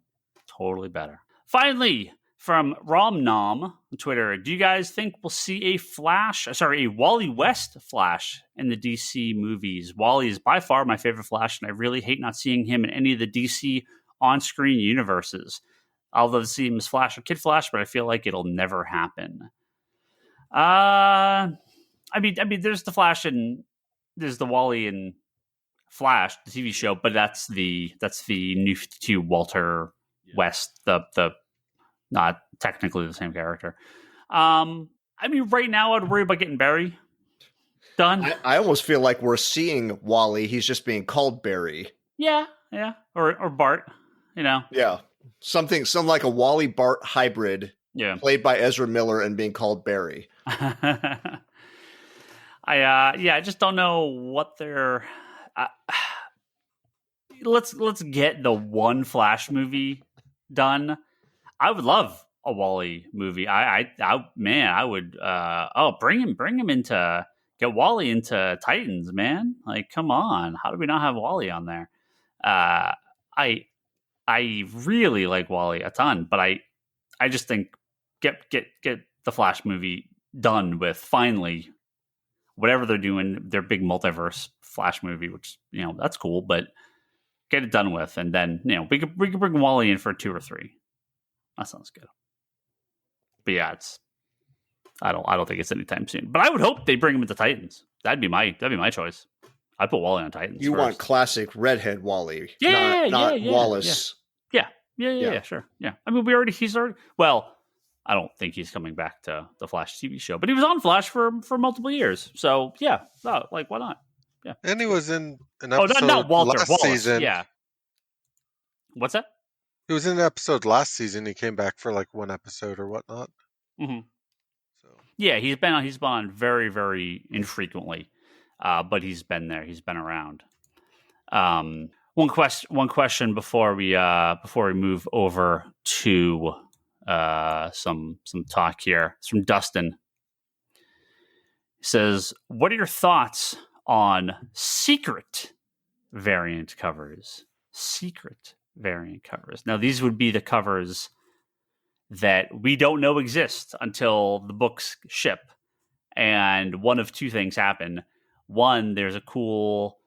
Totally better. Finally, from Romnom on Twitter, do you guys think we'll see a Wally West Flash in the DC movies? Wally is by far my favorite Flash, and I really hate not seeing him in any of the DC on-screen universes. I'll love to see him as Flash or Kid Flash, but I feel like it'll never happen. I mean, there's the Flash and there's the Wally and Flash, the TV show, but that's the New 52 Walter West, the not technically the same character. I mean, right now I'd worry about getting Barry done. I almost feel like we're seeing Wally. He's just being called Barry. Yeah, or Bart. Yeah, some like a Wally Bart hybrid. Yeah, played by Ezra Miller and being called Barry. I just don't know what they're. Let's get the one Flash movie done. I would love a Wally movie. I would. Bring him into get Wally into Titans, man. Like, come on, how do we not have Wally on there? I really like Wally a ton, but I just think get the Flash movie done with finally. Whatever they're doing, their big multiverse Flash movie, which that's cool, but get it done with, and then we could bring Wally in for 2 or 3. That sounds good. But yeah, I don't think it's anytime soon. But I would hope they bring him into Titans. That'd be my choice. I'd put Wally on Titans. You want classic redhead Wally, not Wallace. Yeah, sure. Yeah, I mean, he's already. Well, I don't think he's coming back to the Flash TV show, but he was on Flash for multiple years. So yeah, why not? Yeah, and he was in an episode not Walter, last Wallace. season. Yeah, what's that? He was in an episode last season. He came back for like one episode or whatnot. Mm-hmm. So yeah, he's been on very, very infrequently, but he's been there. He's been around. One question before we move over to some talk here. It's from Dustin. He says, what are your thoughts on secret variant covers? Now, these would be the covers that we don't know exist until the books ship. And one of two things happen. One, there's a cool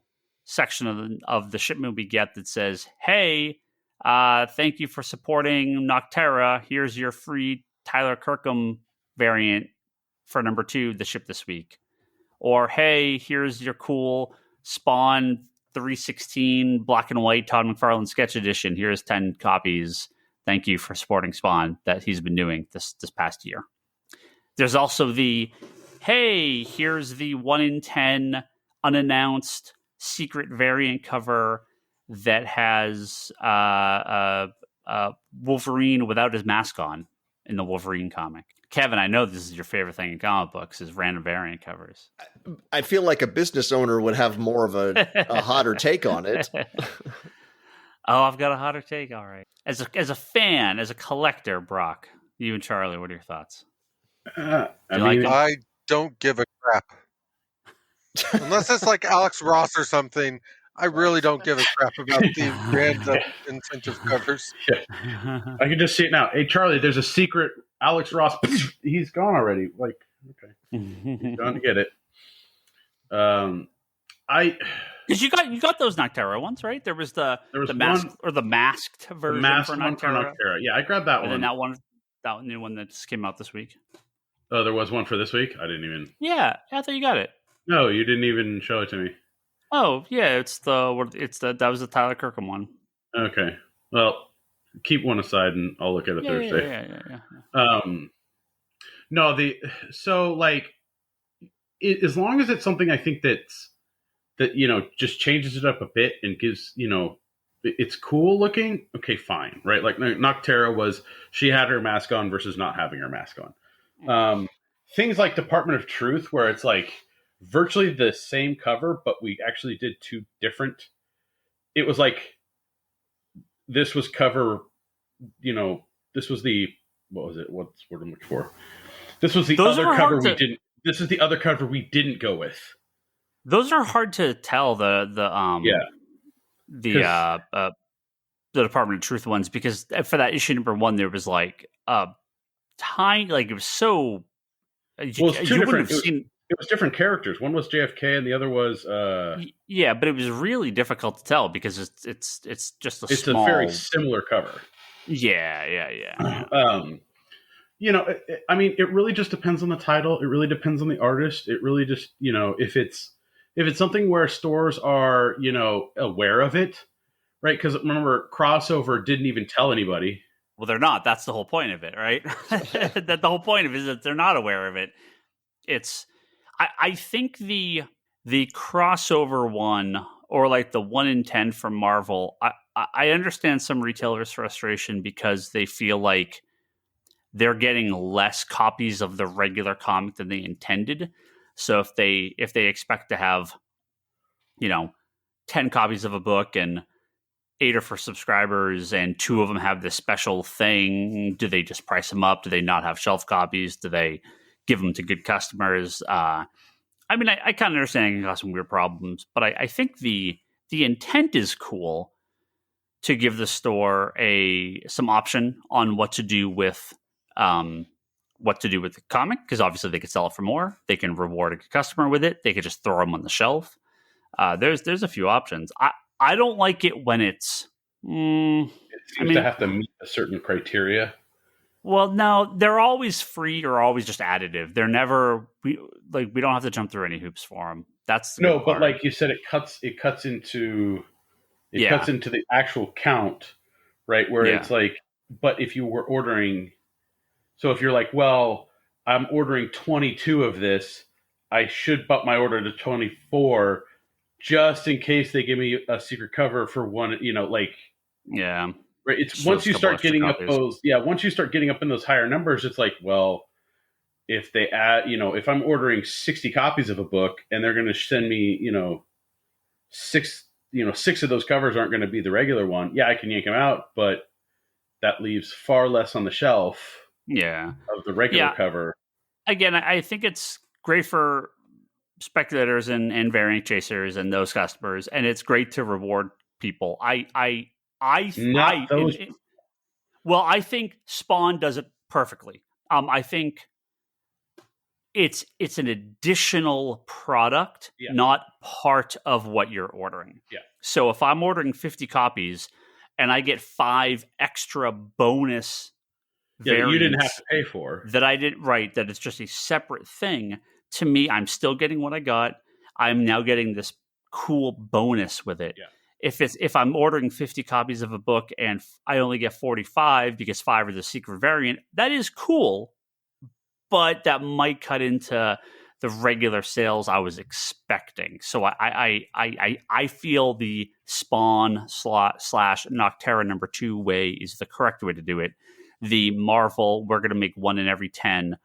section of the shipment we get that says, hey, thank you for supporting Nocterra. Here's your free Tyler Kirkham variant for number 2 to ship this week. Or, hey, here's your cool Spawn 316 black and white Todd McFarlane sketch edition. Here's 10 copies. Thank you for supporting Spawn that he's been doing this past year. There's also the, hey, here's the 1 in 10 unannounced secret variant cover that has Wolverine without his mask on in the Wolverine comic. Kevin, I know this is your favorite thing in comic books is random variant covers. I feel like a business owner would have more of a hotter take on it. Oh, I've got a hotter take. All right. As a fan, as a collector, Brock, you and Charlie, what are your thoughts? I don't give a crap. Unless it's like Alex Ross or something, I really don't give a crap about the random incentive covers. Yeah. I can just see it now. Hey, Charlie, there's a secret Alex Ross. He's gone already. Like, okay. He's gone to get it. Because you got those Nocterra ones, right? There was the mask or the masked version for Nocterra. Yeah, I grabbed that one. And then that new one that just came out this week. Oh, there was one for this week? I didn't even. Yeah, I thought you got it. No, you didn't even show it to me. Oh, yeah, that was the Tyler Kirkham one. Okay. Well, keep one aside and I'll look at it Thursday. Yeah. No, as long as it's something I think that just changes it up a bit and gives, it's cool looking. Okay, fine. Right. Like Nocterra she had her mask on versus not having her mask on. Things like Department of Truth, where it's like virtually the same cover, but we actually did two different. It was like this was cover, this was the what was it? What's what I'm looking for? This was the other cover we didn't. This is the other cover we didn't go with. Those are hard to tell. The Department of Truth ones, because for that issue number 1 there was like a tiny, like it was so. Well, it's two different. It was different characters. One was JFK, and the other was. Yeah, but it was really difficult to tell because it's just a. It's a very similar cover. Yeah. I mean, it really just depends on the title. It really depends on the artist. It really just, if it's something where stores are, aware of it, right? Because remember, crossover didn't even tell anybody. Well, they're not. That's the whole point of it, right? That the whole point of it is that they're not aware of it. I think the crossover one, or like the 1 in 10 from Marvel, I understand some retailers' frustration because they feel like they're getting less copies of the regular comic than they intended. So if they expect to have, 10 copies of a book and 8 are for subscribers and 2 of them have this special thing, do they just price them up? Do they not have shelf copies? Do they give them to good customers? I kind of understand it can cause some weird problems, but I think the intent is cool to give the store some option on what to do with the comic, because obviously they could sell it for more. They can reward a customer with it. They could just throw them on the shelf. There's a few options. I don't like it when it's. It seems to have to meet a certain criteria. Well, no, they're always free or always just additive. They're never we don't have to jump through any hoops for them. That's no, but like you said, it cuts into the actual count, right? Where it's like, but if you were ordering. So if you're like, well, I'm ordering 22 of this, I should bump my order to 24 just in case they give me a secret cover for one, Yeah. Right. It's once you start getting up in those higher numbers, it's like, well, if they add, if I'm ordering 60 copies of a book and they're going to send me, 6 of those covers aren't going to be the regular one. Yeah, I can yank them out, but that leaves far less on the shelf. Yeah, of the regular cover. Again, I think it's great for speculators and variant chasers and those customers, and it's great to reward people. I think Spawn does it perfectly. I think it's an additional product, not part of what you're ordering. Yeah. So if I'm ordering 50 copies and I get 5 extra bonus variants you didn't have to pay for, that I didn't, right, that it's just a separate thing, to me, I'm still getting what I got. I'm now getting this cool bonus with it. Yeah. If I'm ordering 50 copies of a book and I only get 45 because 5 are the secret variant, that is cool, but that might cut into the regular sales I was expecting. So I feel the Spawn / Nocterra number 2 way is the correct way to do it. The Marvel, we're going to make 1 in every 10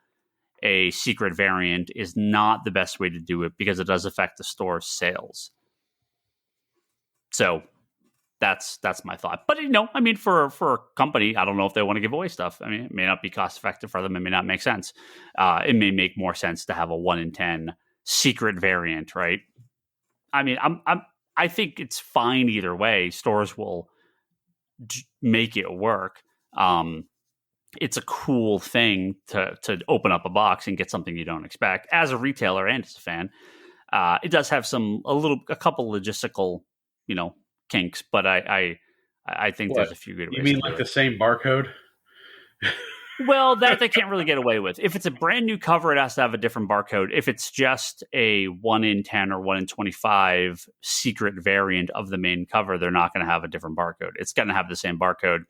a secret variant, is not the best way to do it because it does affect the store's sales. So that's my thought. But for a company, I don't know if they want to give away stuff. I mean, it may not be cost effective for them. It may not make sense. It may make more sense to have a 1 in 10 secret variant, right? I mean, I think it's fine either way. Stores will make it work. It's a cool thing to open up a box and get something you don't expect as a retailer and as a fan. It does have a couple logistical, kinks, but I think there's a few good ways. You mean like the same barcode? Well, that they can't really get away with. If it's a brand new cover, it has to have a different barcode. If it's just a 1 in 10 or 1 in 25 secret variant of the main cover, they're not going to have a different barcode. It's going to have the same barcode,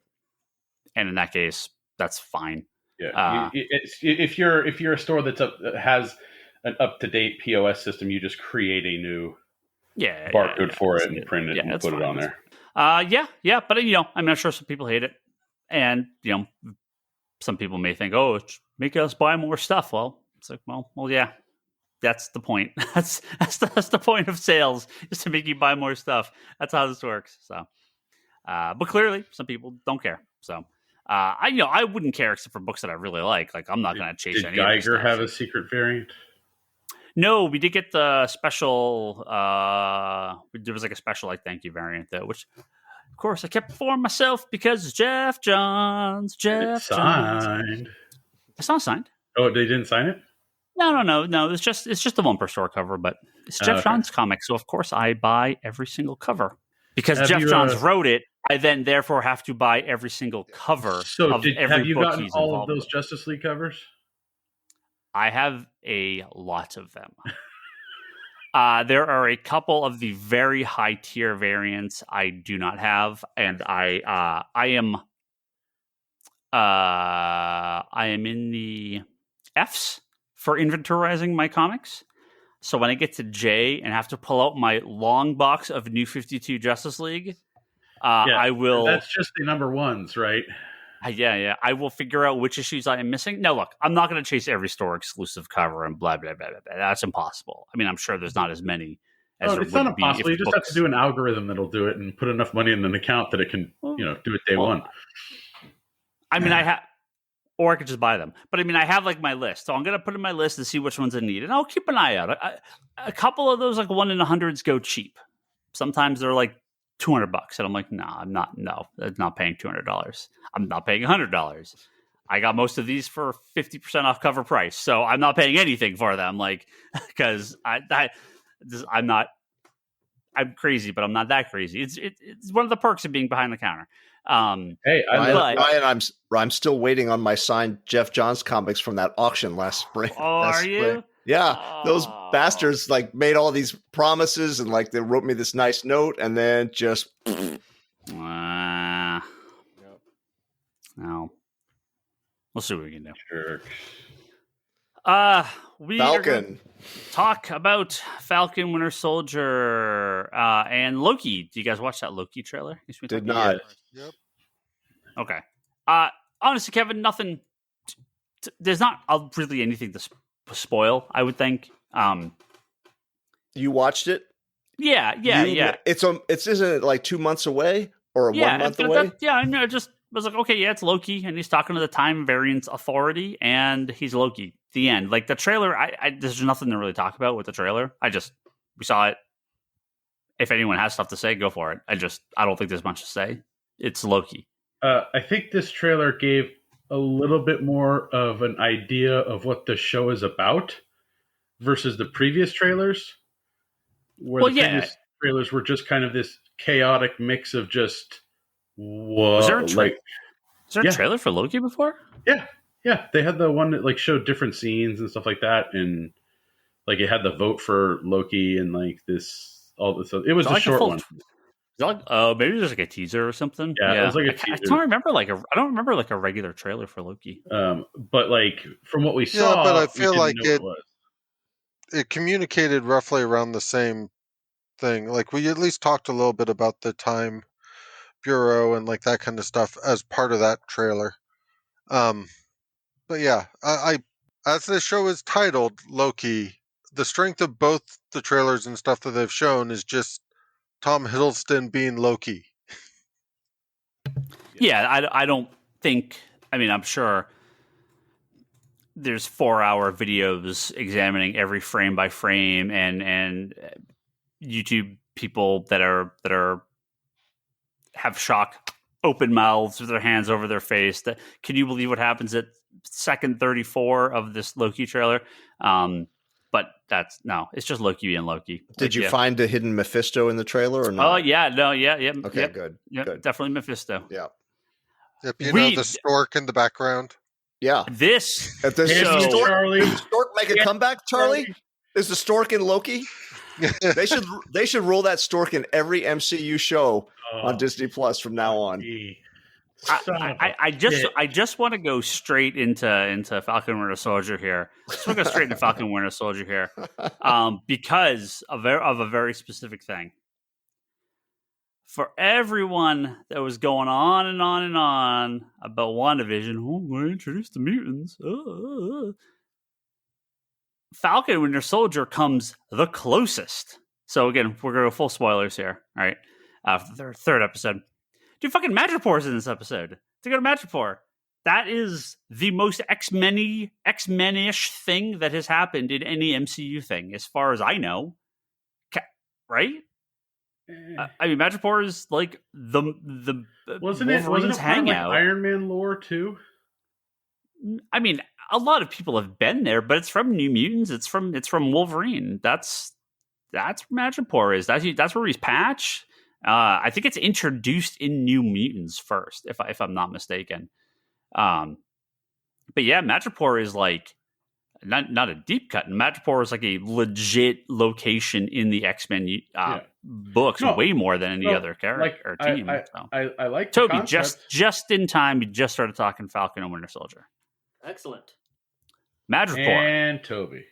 and in that case, that's fine. Yeah, if you're a store that has an up-to-date POS system, you just create a new barcode for it and print it and put it on there. But I'm not sure some people hate it, and some people may think, oh, it's making us buy more stuff. Well, it's like, well, yeah. That's the point. That's the point of sales, is to make you buy more stuff. That's how this works. So, but clearly, some people don't care. So, I wouldn't care except for books that I really like. Like, I'm not going to chase any. Did Geiger have a secret variant? No, we did get the special. There was like a special like thank you variant though, which of course I kept for myself because Jeff Johns. It's signed. It's not signed. Oh, they didn't sign it? No. It's just the one per store cover, but it's Jeff Johns comic, so of course I buy every single cover because Jeff Johns wrote it. I then therefore have to buy every single cover. So of every have you book gotten he's all of involved those with. Justice League covers? I have a lot of them. There are a couple of the very high tier variants I do not have, and I am in the Fs for inventorizing my comics. So when I get to J and have to pull out my long box of New 52 Justice League, I will. That's just the number ones, right? Yeah. I will figure out which issues I am missing. Now, look, I'm not going to chase every store exclusive cover and blah, blah, blah, blah, blah. That's impossible. I mean, I'm sure there's not as many as there it's not would be. impossible. You just have to do an algorithm that'll do it and put enough money in an account that it can, do it day one. I mean, or I could just buy them. But I mean, I have like my list. So I'm going to put in my list and see which ones I need. And I'll keep an eye out. A couple of those, like 1 in 100s, go cheap. Sometimes they're like $200. And I'm like, I'm not paying $200. I'm not paying $100. I got most of these for 50% off cover price. So I'm not paying anything for them. Like, because I'm crazy, but I'm not that crazy. It's one of the perks of being behind the counter. Hey, Ryan, I'm still waiting on my signed Jeff Johns comics from that auction last spring. Oh, are you? Yeah, those bastards like made all these promises and like they wrote me this nice note and then just. No, we'll see what we can do. Sure. We Falcon. Talk about Falcon, Winter Soldier, and Loki. Do you guys watch that Loki trailer? Did not. Yep. Okay. Honestly, Kevin, nothing. There's not really anything to spoil, I would think. You watched it? Yeah. It's isn't it like 2 months away or 1 month away? I know. Just was like, okay, yeah, it's Loki, and he's talking to the Time Variance Authority, and he's Loki. The end. Like the trailer, there's nothing to really talk about with the trailer. We saw it. If anyone has stuff to say, go for it. I don't think there's much to say. It's Loki. I think this trailer gave a little bit more of an idea of what the show is about versus the previous trailers. Previous trailers were just kind of this chaotic mix of just what. Was there a trailer for Loki before? Yeah, they had the one that like showed different scenes and stuff like that, and like it had the vote for Loki and like all this. It was a short one. Maybe there's like a teaser or something. Yeah. It was like a teaser. I don't remember like a regular trailer for Loki. But like from what we saw, but I feel like it communicated roughly around the same thing. Like we at least talked a little bit about the Time Bureau and like that kind of stuff as part of that trailer. But yeah, I as the show is titled Loki, the strength of both the trailers and stuff that they've shown is just Tom Hiddleston being Loki. Yeah, I don't think. I mean, I'm sure there's 4-hour videos examining every frame by frame, and YouTube people that have shock open mouths with their hands over their face. Can you believe what happens at second 34 of this Loki trailer? But it's just Loki being Loki. Did you find a hidden Mephisto in the trailer or not? Oh yeah, no, yeah. Okay, good. Good. Definitely Mephisto. Yeah. Yep, know the stork in the background. Yeah. This if the stork make a comeback, Charlie? Is the stork in Loki? They should roll that stork in every MCU show on Disney Plus from now on. I just want to go straight into Falcon Winter Soldier here. Just want to go straight into Falcon Winter Soldier here, because of a very specific thing. for everyone that was going on and on and on about WandaVision, oh, we're going to introduce the mutants. Falcon and Winter Soldier comes the closest. So again, we're going to go full spoilers here. All right. For the third episode. Dude, fucking Madripoor's in this episode. To go to Madripoor. That is the most X-Men-ish thing that has happened in any MCU thing, as far as I know. Right? I mean, Madripoor is like the wasn't it part of Iron Man lore too? I mean, a lot of people have been there, but it's from New Mutants. It's from Wolverine. That's where Madripoor is. That's where he's Patch. I think it's introduced in New Mutants first, if I'm not mistaken. But yeah, Madripoor is like not a deep cut. Madripoor is like a legit location in the X-Men books, way more than any other character or team. I like Toby. Just in time, you just started talking Falcon and Winter Soldier. Excellent. Madripoor and Toby.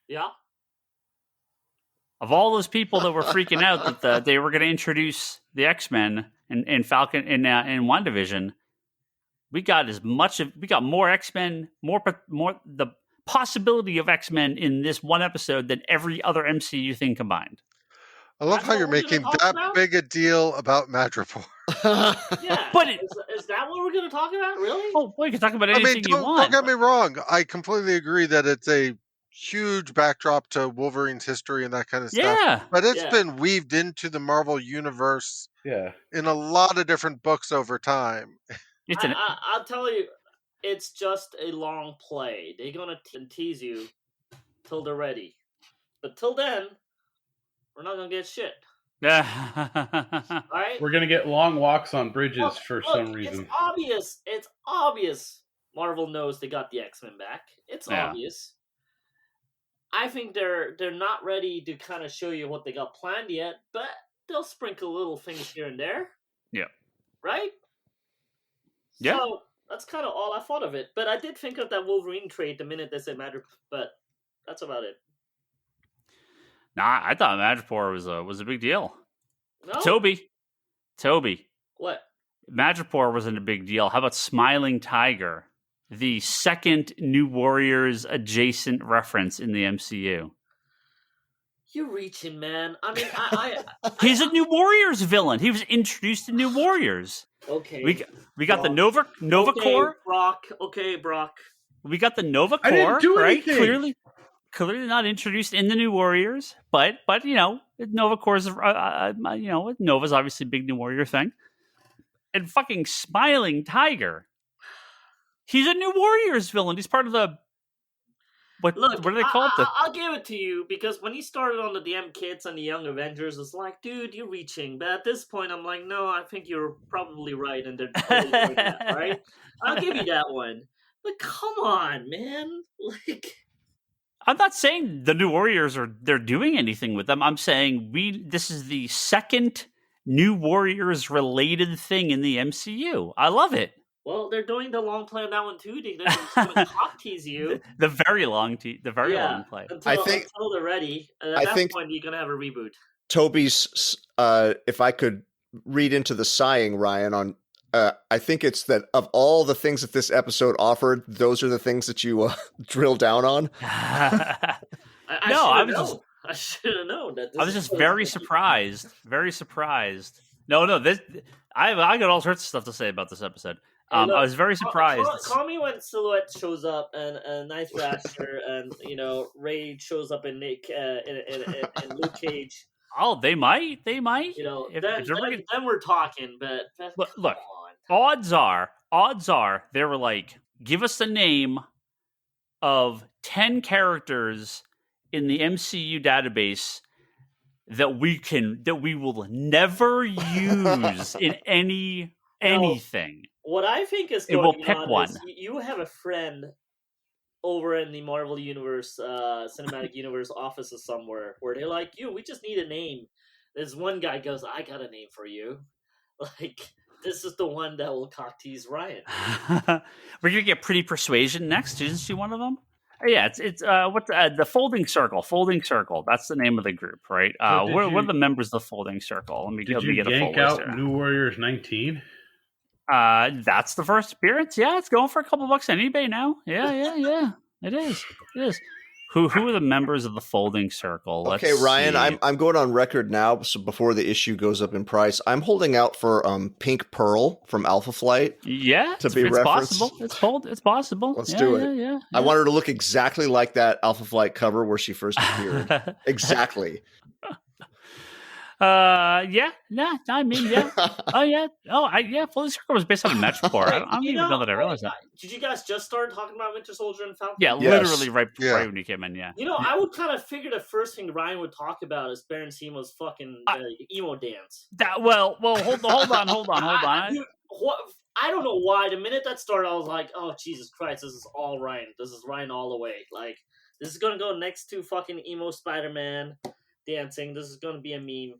Yeah. Of all those people that were freaking out that they were going to introduce the X-Men in Falcon in WandaVision, we got more X-Men, more the possibility of X-Men in this one episode than every other MCU thing combined. I love how you're making that big a deal about Madripoor. Yeah, but is that what we're going to talk about? Really? Oh, well, you can talk about anything you want. Don't get me wrong. I completely agree that it's a huge backdrop to Wolverine's history and that kind of stuff. Yeah. But it's been weaved into the Marvel universe in a lot of different books over time. I'll tell you, it's just a long play. They're going to tease you till they're ready. But till then, we're not going to get shit. All right? We're going to get long walks on bridges for some reason. It's obvious Marvel knows they got the X-Men back. It's obvious. I think they're not ready to kind of show you what they got planned yet, but they'll sprinkle little things here and there. Yeah. Right? Yeah. So that's kind of all I thought of it. But I did think of that Wolverine trait the minute they said Madripoor, but that's about it. Nah, I thought Madripoor was a big deal. No? Toby. What? Madripoor wasn't a big deal. How about Smiling Tiger? The second New Warriors adjacent reference in the MCU. You're reaching, man. I mean, he's a New Warriors villain. He was introduced in New Warriors. Okay. We got the Nova Corps. Brock. Okay, Brock. We got the Nova Corps. I didn't do right? anything. Clearly not introduced in the New Warriors, but you know, Nova Corps is Nova's obviously a big New Warrior thing. And fucking Smiling Tiger. He's a New Warriors villain. He's part of the what are they called? I'll give it to you because when he started on the DM Kids and the Young Avengers, it's like, dude, you're reaching. But at this point, I'm like, no, I think you're probably right, and they're totally doing that, right? I'll give you that one. But come on, man, like. I'm not saying the New Warriors they're doing anything with them. I'm saying this is the second New Warriors related thing in the MCU. I love it. Well, they're doing the long play on that one too. They're just going to hot tease you. The very long play. Until they're ready. And at that point, you're going to have a reboot. Toby's, if I could read into the sighing, Ryan, on I think it's that of all the things that this episode offered, those are the things that you drill down on. I should have known. I was just very surprised. Very surprised. No, this I got all sorts of stuff to say about this episode. I was very surprised. Call me when Silhouette shows up and Night Thrasher and Ray shows up in Nick and Luke Cage. Oh, they might. Then we're talking. But look, odds are they were like, give us the name of 10 characters in the MCU database that we will never use in anything. What I think is going on pick one. Is you have a friend over in the Marvel Universe, Cinematic Universe offices somewhere where they're like, we just need a name. There's one guy goes, I got a name for you. Like, this is the one that will cock tease Ryan. We're going to get Pretty Persuasion next. Isn't she one of them? Yeah, it's what's the Folding Circle. Folding Circle. That's the name of the group, right? What are the members of the Folding Circle? Let me Did you get a full yank list out here. New Warriors 19? That's the first appearance. Yeah, it's going for a couple bucks on eBay now. Yeah. It is. Who are the members of the Folding Circle? Let's Okay, Ryan, see. I'm going on record now. So before the issue goes up in price, I'm holding out for Pink Pearl from Alpha Flight. Yeah, to be it's referenced. possible. It's possible. Let's do it. Yeah. I want her to look exactly like that Alpha Flight cover where she first appeared. Exactly. Yeah. I mean, yeah. Folding Circle was based on a match before. I don't even know that I realized that. Did you guys just start talking about Winter Soldier and Falcon? Yeah, Yes. literally right when you came in. Yeah. I would kind of figure the first thing Ryan would talk about is Baron Zemo's fucking emo dance. Hold on. Dude, I don't know why. The minute that started, I was like, "Oh Jesus Christ, this is all Ryan. This is Ryan all the way. Like, this is gonna go next to fucking emo Spider-Man dancing. This is gonna be a meme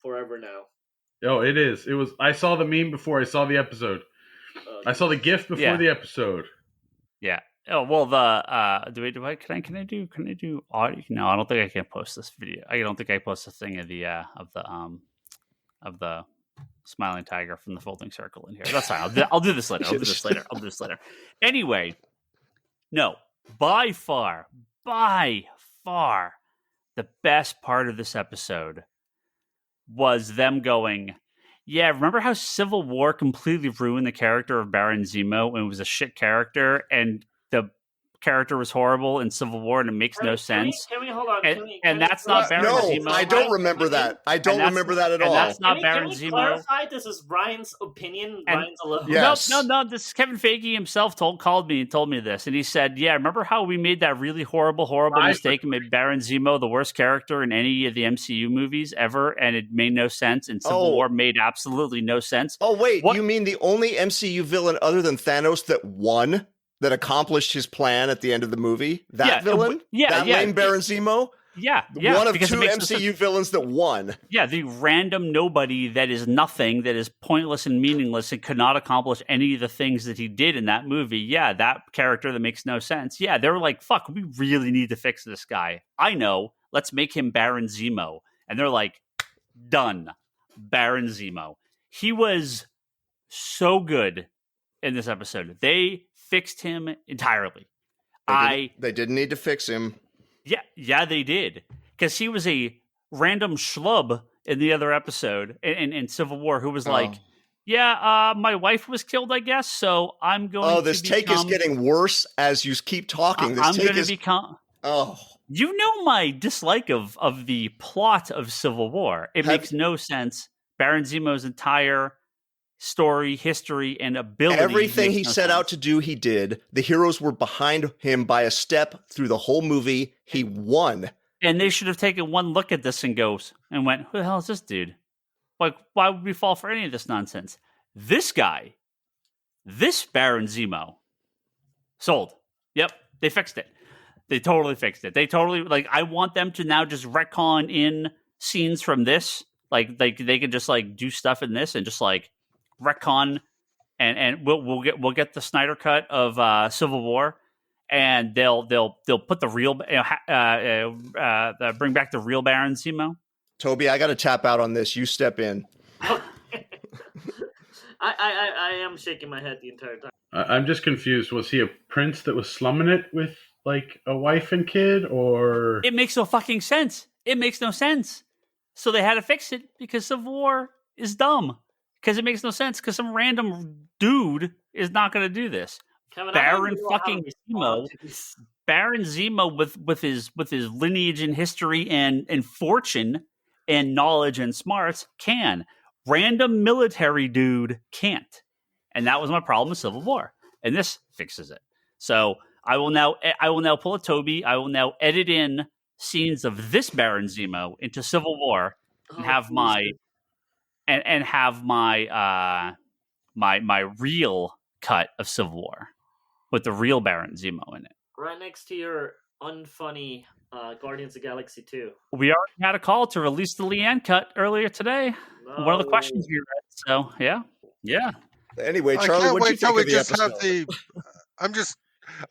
forever now." Oh, it is. It was. I saw the meme before I saw the episode. I saw the GIF before the episode. Yeah. Oh well, can I do audio? No, I don't think I can post this video. I don't think I post a thing of the smiling tiger from the Folding Circle in here. That's fine. I'll do this later. Anyway, no, by far, the best part of this episode was them going, yeah, remember how Civil War completely ruined the character of Baron Zemo and it was a shit character and the character was horrible in Civil War and it makes no sense? Can we hold on? And that's not Baron Zemo. No, I don't remember that. I don't remember that at all. And that's not Baron Zemo. Clarify this is Ryan's opinion. Ryan's alone. Yes. No. This is Kevin Feige himself called me and told me this, and he said, "Yeah, remember how we made that really horrible mistake and made Baron Zemo the worst character in any of the MCU movies ever, and it made no sense, and Civil War made absolutely no sense." Oh wait, you mean the only MCU villain other than Thanos that won? That accomplished his plan at the end of the movie? That villain? Lame Baron Zemo? Yeah. One of two MCU villains that won. Yeah, the random nobody that is nothing, that is pointless and meaningless and could not accomplish any of the things that he did in that movie. Yeah, that character that makes no sense. Yeah, they were like, fuck, we really need to fix this guy. I know, let's make him Baron Zemo. And they're like, done. Baron Zemo. He was so good in this episode. They fixed him entirely. They didn't need to fix him. Yeah, they did. Because he was a random schlub in the other episode in Civil War who was like, my wife was killed, I guess, so I'm going to this take is getting worse as you keep talking. You know my dislike of the plot of Civil War. It makes no sense. Baron Zemo's entire story, history, and ability. Everything he set out to do, he did. The heroes were behind him by a step through the whole movie. He won. And they should have taken one look at this and went, who the hell is this dude? Like, why would we fall for any of this nonsense? This guy, this Baron Zemo, sold. Yep, they fixed it. They totally fixed it. They totally, I want them to now just retcon in scenes from this. They could just, do stuff in this and just, retcon, and we'll get the Snyder cut of Civil War, and they'll put the real bring back the real Baron Zemo. Toby, I got to tap out on this. You step in. I am shaking my head the entire time. I'm just confused. Was he a prince that was slumming it with a wife and kid, or? It makes no fucking sense. It makes no sense. So they had to fix it because Civil War is dumb. Because it makes no sense. Because some random dude is not going to do this. Kevin, Baron fucking Zemo. Baron Zemo with his lineage and history and fortune and knowledge and smarts can. Random military dude can't. And that was my problem with Civil War. And this fixes it. So I will now pull a Toby. I will now edit in scenes of this Baron Zemo into Civil War and have my my real cut of Civil War with the real Baron Zemo in it. Right next to your unfunny Guardians of the Galaxy 2. We already had a call to release the Leanne cut earlier today. No. One of the questions we read. So, yeah. Anyway, Charlie, what do you think of the episode?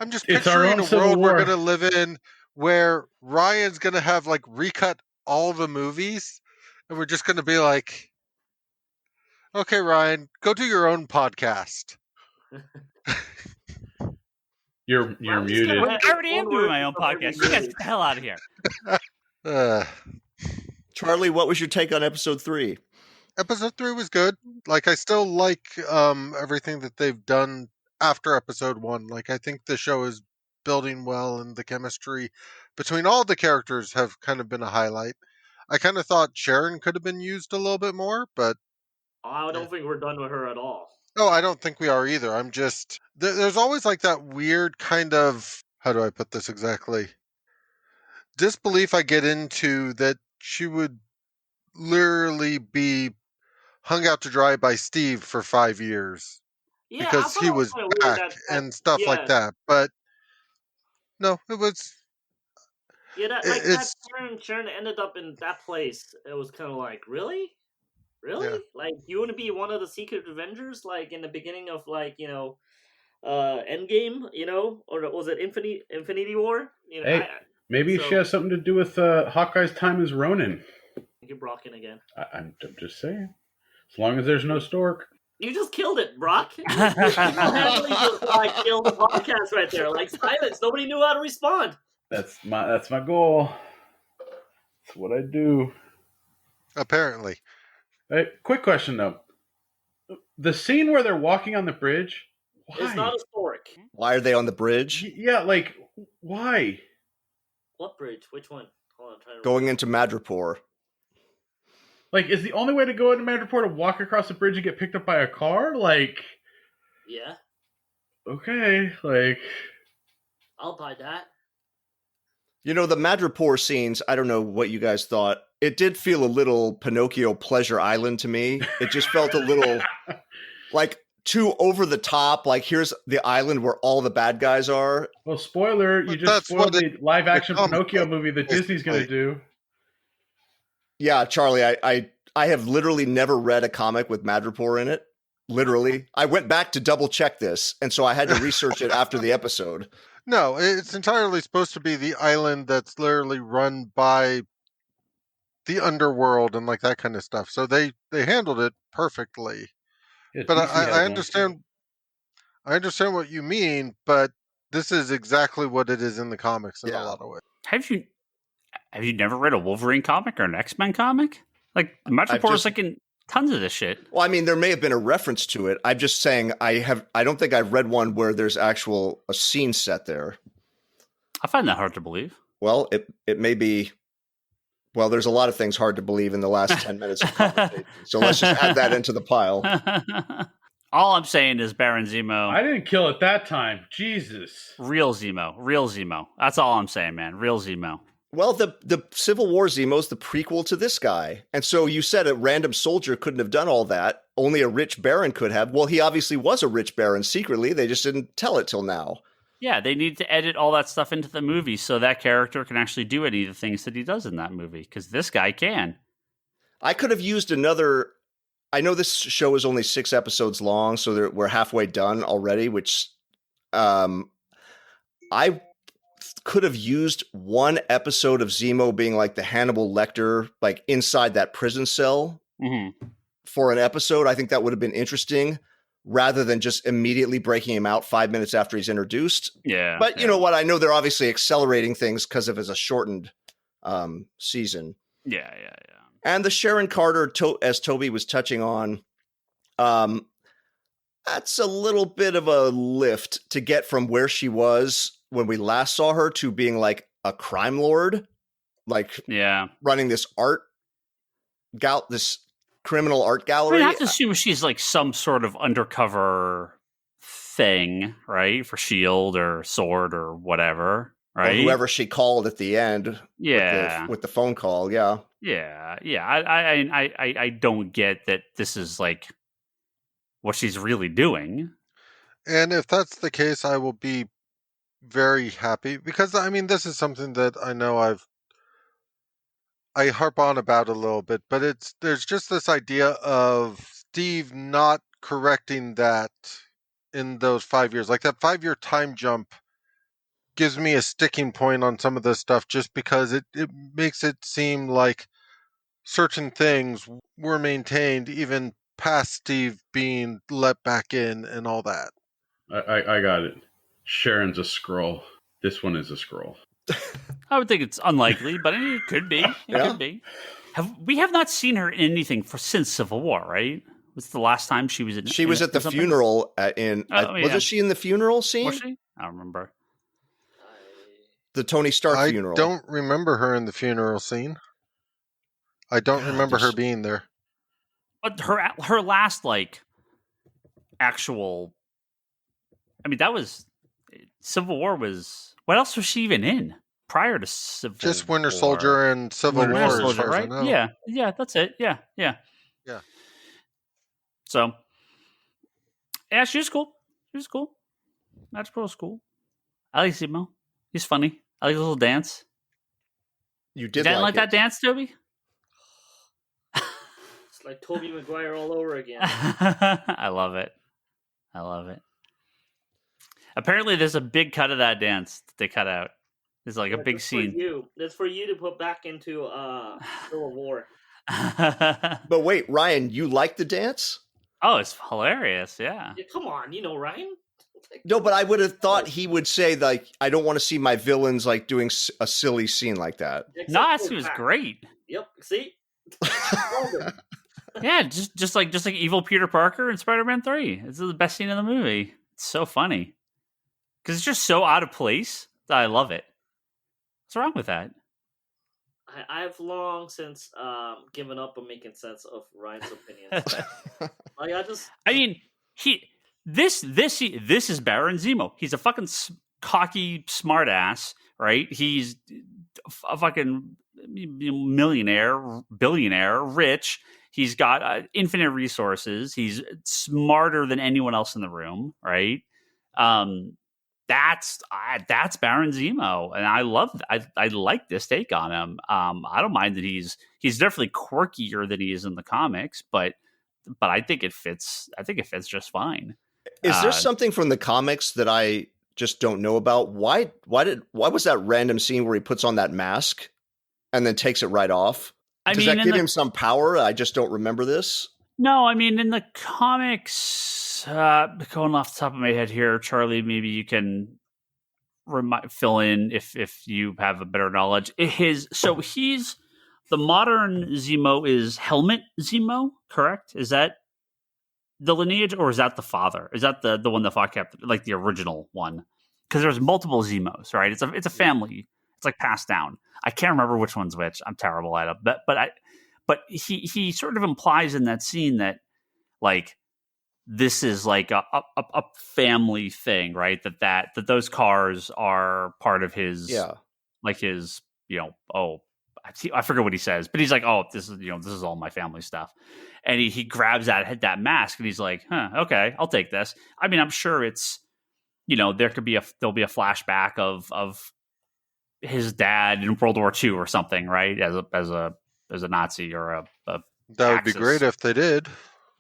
I'm just It's our picturing own a Civil world we're War. going to live in where Ryan's going to have like recut all the movies, and we're just going to be like, okay, Ryan, go do your own podcast. You're Ryan's just muted. gonna have I his already am own doing my version own of every podcast. You guys movie. get the hell out of here. Uh, Charlie, what was your take on episode 3? episode 3 was good. Like, I still like everything that they've done after episode 1. Like, I think the show is building well, and the chemistry between all the characters have kind of been a highlight. I kind of thought Sharon could have been used a little bit more, but I don't think we're done with her at all. no, I don't think we are either. I'm just there's always like that weird kind of, how do I put this exactly? Disbelief I get into that she would literally be hung out to dry by Steve for 5 years Yeah, I because thought he it was was kind of weird back that and stuff like yeah, that. But no, it was yeah, that like that it's Sharon ended up in that place. It was kind of like, really, yeah. like you want to be one of the Secret Avengers, like in the beginning of like Endgame, or was it Infinity War? Hey, maybe she has something to do with Hawkeye's time as Ronin. You're Brocken again. I'm just saying. As long as there's no stork. You just killed it, Brock. You handily just killed the podcast right there. Like silence. Nobody knew how to respond. That's my goal. That's what I do. Apparently. Hey, quick question though. The scene where they're walking on the bridge, why? It's not historic. Why are they on the bridge? Yeah, like why? What bridge? Which one? Hold on, I'm trying to Going into Madripoor. Like, is the only way to go into Madripoor to walk across the bridge and get picked up by a car? Like, yeah, okay, like I'll buy that. You know, the Madripoor scenes, I don't know what you guys thought. It did feel a little Pinocchio Pleasure Island to me. It just felt a little like too over the top. Like, here's the island where all the bad guys are. Well, spoiler, you But just that's spoiled what the live action becomes, Pinocchio movie that Disney's going to do. Yeah, Charlie, I have literally never read a comic with Madripoor in it. Literally. I went back to double check this, and so I had to research it after the episode. No, it's entirely supposed to be the island that's literally run by the underworld and like that kind of stuff. So they handled it perfectly. Yeah, But DC has I one. understand. I understand what you mean, but this is exactly what it is in the comics in a lot of ways. Have you never read a Wolverine comic or an X-Men comic? Like Madripoor is like in tons of this shit. Well, I mean, there may have been a reference to it. I'm just saying I don't think I've read one where there's a scene set there. I find that hard to believe. Well, it may be. Well, there's a lot of things hard to believe in the last 10 minutes of conversation. So let's just add that into the pile. All I'm saying is Baron Zemo. I didn't kill it that time. Jesus. Real Zemo. That's all I'm saying, man. Real Zemo. Well, the Civil War Zemo's the prequel to this guy. And so you said a random soldier couldn't have done all that. Only a rich baron could have. Well, he obviously was a rich baron secretly. They just didn't tell it till now. Yeah, they need to edit all that stuff into the movie so that character can actually do any of the things that he does in that movie, because this guy can. I could have used another. I know this show is only 6 episodes long, so we're halfway done already, which I could have used one episode of Zemo being like the Hannibal Lecter, like inside that prison cell for an episode. I think that would have been interesting, rather than just immediately breaking him out 5 minutes after he's introduced. Yeah. But you know what? I know they're obviously accelerating things because of a shortened season. Yeah. And the Sharon Carter, as Toby was touching on, that's a little bit of a lift to get from where she was when we last saw her to being like a crime lord, like running this this criminal art gallery. I have to assume she's like some sort of undercover thing, right? For S.H.I.E.L.D. or S.W.O.R.D. or whatever, right? Or whoever she called at the end. Yeah. With the phone call. Yeah. Yeah. I don't get that this is like what she's really doing. And if that's the case, I will be very happy, because I mean, this is something that I know I harp on about a little bit, but there's just this idea of Steve not correcting that in those 5 years, like that 5-year time jump gives me a sticking point on some of this stuff, just because it makes it seem like certain things were maintained even past Steve being let back in and all that. I got it. Sharon's a Skrull. This one is a Skrull. I would think it's unlikely, but it could be. It could be. We have not seen her in anything since Civil War, right? Was the last time she was in? She was at the funeral wasn't she in the funeral scene? Was she? I don't remember. The Tony Stark funeral. I don't remember her in the funeral scene. I don't remember her being there. But her last actual. I mean, that was Civil War. What else was she even in prior to Civil War? Just Winter Soldier and Civil War, as far as I know. Yeah, that's it. Yeah. So, yeah, she was cool. Magic Girl was cool. I like Zemo. He's funny. I like the little dance. You didn't like that dance, Toby? It's like Tobey Maguire all over again. I love it. Apparently, there's a big cut of that dance that they cut out. There's a big scene. That's for you to put back into Civil War. But wait, Ryan, you like the dance? Oh, it's hilarious. Yeah. Come on, Ryan. No, but I would have thought he would say, I don't want to see my villains doing a silly scene like that. No, it was great. Yep. See. Yeah, just like evil Peter Parker in Spider-Man 3. This is the best scene in the movie. It's so funny because it's just so out of place that I love it. What's wrong with that? I've long since given up on making sense of Ryan's opinions. This is Baron Zemo. He's a fucking cocky smartass, right? He's a fucking millionaire, billionaire, rich. He's got infinite resources. He's smarter than anyone else in the room, right? That's Baron Zemo, and I like this take on him. I don't mind that he's definitely quirkier than he is in the comics, but I think it fits. I think it fits just fine. Is there something from the comics that I just don't know about? Why was that random scene where he puts on that mask and then takes it right off? Does that give him some power? I just don't remember this. No, I mean, in the comics, going off the top of my head here, Charlie, maybe you can fill in if you have a better knowledge. He's the modern Zemo is Helmet Zemo, correct? Is that the lineage, or is that the father? Is that the one that fought Captain, like the original one? Because there's multiple Zemos, right? It's a family. It's passed down. I can't remember which one's which. I'm terrible at it, but he sort of implies in that scene that this is a family thing, right? That those cars are part of his his I forget what he says, but he's like, oh, this is all my family stuff. And he grabs that mask and he's like, huh, okay, I'll take this. I mean, I'm sure it's, there'll be a flashback of his dad in World War II or something, right? As a Nazi or a that would be great if they did.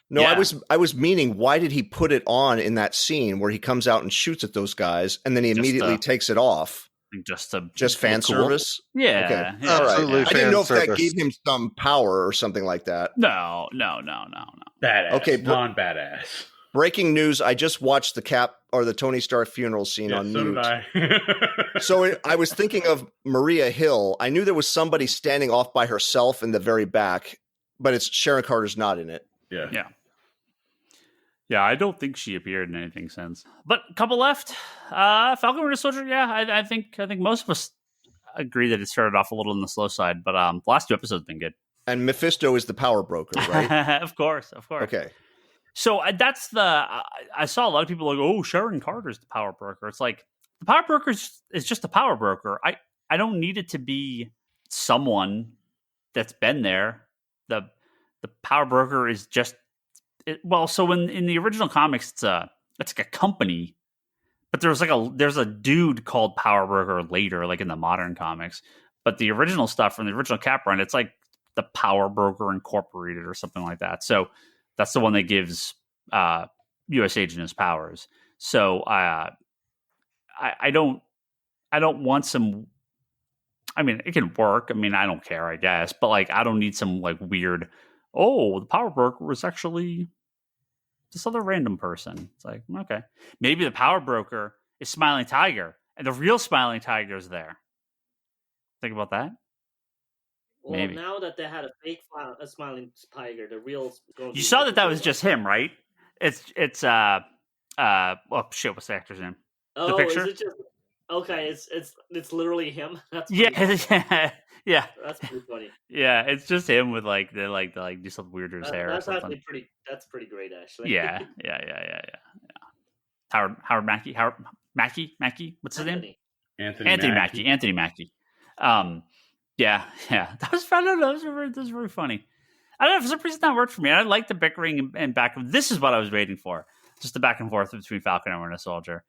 No, yeah. I was meaning, why did he put it on in that scene where he comes out and shoots at those guys and then he immediately takes it off? Just fan service? Yeah. Okay. Yeah. Absolutely. Right. I didn't know if that gave him some power or something like that. No. Badass. Okay, non-badass. Breaking news, I just watched the Tony Stark funeral scene on mute. So did I. So I was thinking of Maria Hill. I knew there was somebody standing off by herself in the very back, but it's Sharon Carter's not in it. Yeah, I don't think she appeared in anything since. But a couple left. Falcon Winter Soldier, yeah, I think most of us agree that it started off a little on the slow side, but the last 2 episodes have been good. And Mephisto is the power broker, right? Of course. Okay. So that's I saw a lot of people like, oh, Sharon Carter's the power broker. It's like, the power broker is just a power broker. I don't need it to be someone that's been there. The power broker is just, so in the original comics, it's like a company, but there's a dude called Power Broker later, in the modern comics. But the original stuff from the original Cap run, it's like the Power Broker Incorporated or something like that. So that's the one that gives U.S. Agent his powers. So I don't I don't want some. I mean, it can work. I mean, I don't care, I guess, but like, I don't need some like weird. Oh, the power broker was actually this other random person. It's like, okay, maybe the power broker is Smiling Tiger, and the real Smiling Tiger is there. Think about that. Well, Maybe. now that they had a fake a Smiling Tiger, the real. You saw that was just him, right? It's oh shit, what's the actor's name? Oh, the picture? Is it just okay? It's literally him. That's yeah. That's pretty funny. Yeah, it's just him with like do some weirder hair. That's or something. actually pretty. That's pretty great, actually. Yeah. Howard Mackie. What's his name? Anthony Mackie. Yeah. That was fun. That was very funny. I don't know, for some reason that worked for me. I like the bickering and back. This is what I was waiting for. Just the back and forth between Falcon and Winter Soldier.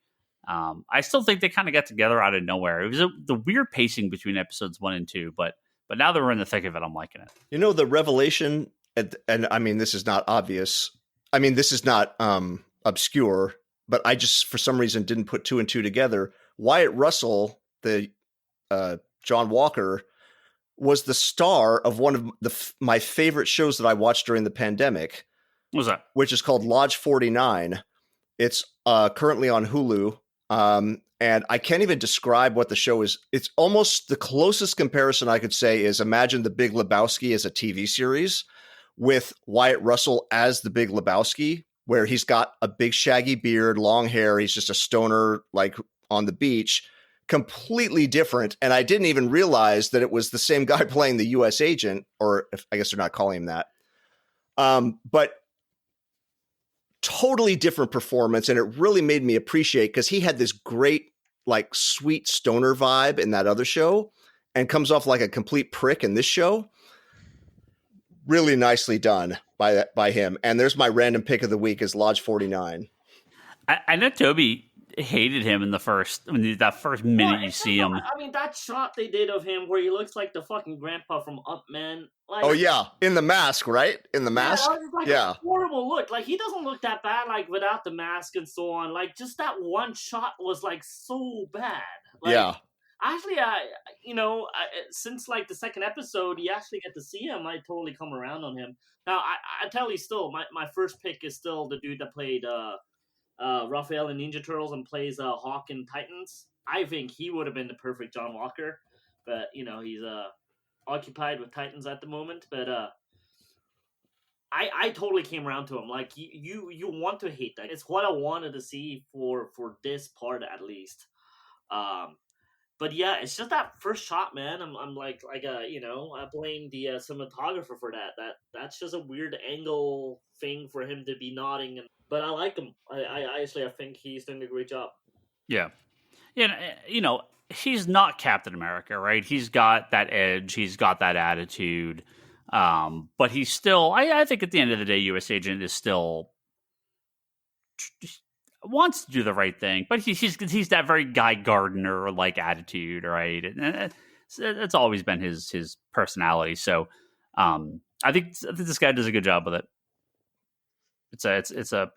I still think they kind of got together out of nowhere. It was the weird pacing between episodes 1 and 2, but now that we're in the thick of it, I'm liking it. You know, the revelation, and I mean, this is not obvious. I mean, this is not obscure, but I just, for some reason, didn't put 2 and 2 together. Wyatt Russell, the John Walker, was the star of one of my favorite shows that I watched during the pandemic. What was that? Which is called Lodge 49. It's currently on Hulu. And I can't even describe what the show is. It's almost the closest comparison I could say is imagine The Big Lebowski as a TV series with Wyatt Russell as the Big Lebowski, where he's got a big shaggy beard, long hair. He's just a stoner, like on the beach. Completely different. And I didn't even realize that it was the same guy playing the U.S. agent, or I guess they're not calling him that. But totally different performance. And it really made me appreciate, because he had this great, like sweet stoner vibe in that other show and comes off like a complete prick in this show. Really nicely done by him. And there's my random pick of the week is Lodge 49. I know Toby hated him in that first minute you see him. I mean, that shot they did of him where he looks like the fucking grandpa from Up, man. Like, oh yeah, in the mask, right? In the mask. That was like a horrible look. Like, he doesn't look that bad, like without the mask and so on. Like, just that one shot was like so bad. Like, yeah. Actually, since like the second episode, you actually get to see him. I totally come around on him. Now, I tell you, still, my first pick is still the dude that played Raphael in Ninja Turtles and plays Hawk in Titans. I think he would have been the perfect John Walker, but he's occupied with Titans at the moment. But I totally came around to him. Like, you want to hate that. It's what I wanted to see for this part at least. But yeah, it's just that first shot, man. I'm like I blame the cinematographer for that. That's just a weird angle thing for him to be nodding. But I like him. I think he's doing a great job. Yeah. He's not Captain America, right? He's got that edge. He's got that attitude. But he's still, I think at the end of the day, U.S. Agent is still wants to do the right thing, but he's that very Guy Gardner like attitude, right? And it's always been his personality. So I think this guy does a good job with it. It's a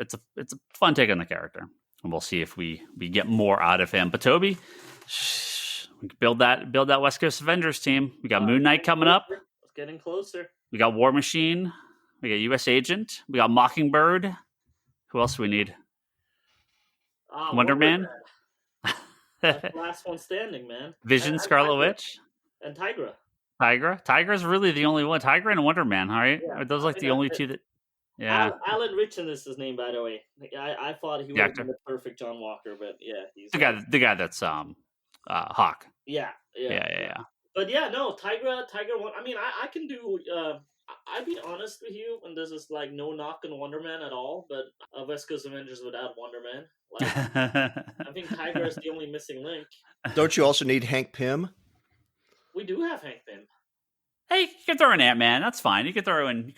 fun take on the character, and we'll see if we get more out of him. But Toby, we can build that West Coast Avengers team. We got Moon Knight coming up. It's getting closer. We got War Machine. We got U.S. Agent. We got Mockingbird. Who else do we need? Wonder Man. That's the last one standing, man. Vision, Scarlet Witch, and Tigra. Tigra's really the only one. Tigra and Wonder Man. All right, are those like the only two that? Yeah. Alan Ritchson is his name, by the way. I thought he would have been the perfect John Walker, but yeah, he's the guy that's Hawk. Yeah. But yeah, no, Tigra. I mean, I can do. I'd be honest with you, and this is like no knock on Wonder Man at all, but West Coast Avengers without Wonder Man. Like, I think Tigra is the only missing link. Don't you also need Hank Pym? We do have Hank Pym. Hey, you can throw in Ant-Man. That's fine. You could throw in.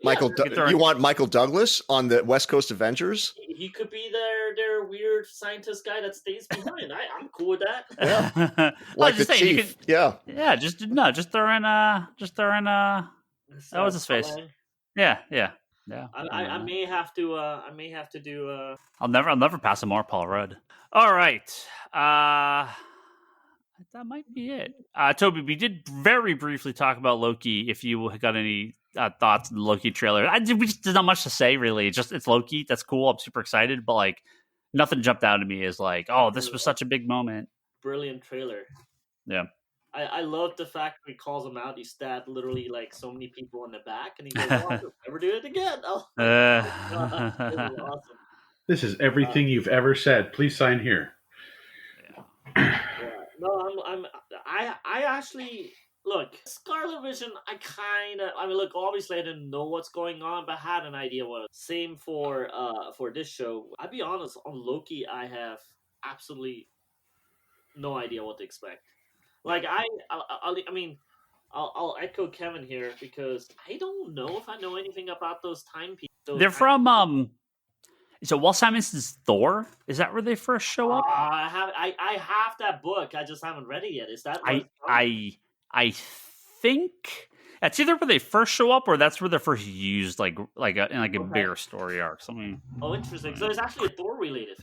Michael. You want Michael Douglas on the West Coast Avengers? He could be their weird scientist guy that stays behind. I'm cool with that. Yeah, like the chief. Yeah. Just throw in. That was his face. Yeah. Yeah, I may have to. I may have to do. I'll never pass a more Paul Rudd. All right. That might be it. Toby, we did very briefly talk about Loki. If you got any thoughts on the Loki trailer, we just did not much to say really. It's Loki. That's cool. I'm super excited, but like nothing jumped out at me as like, oh, this was such a big moment. Brilliant trailer. Yeah. I love the fact that he calls him out. He stabbed literally like so many people in the back, and he goes, "Oh, I'll never do it again." Oh, God, this is awesome. This is everything you've ever said. Please sign here. Yeah. No, I actually look Scarlet Vision. I mean, look, obviously I didn't know what's going on, but I had an idea what. Same for this show. I'll be honest, on Loki, I have absolutely no idea what to expect. Like I'll echo Kevin here because I don't know if I know anything about those time people. They're from So Walt Simonson's Thor, is that where they first show up? I have that book. I just haven't read it yet. Is that I think that's either where they first show up or that's where they're first used in a bigger story arc. Something. Oh, interesting. So it's actually Thor related.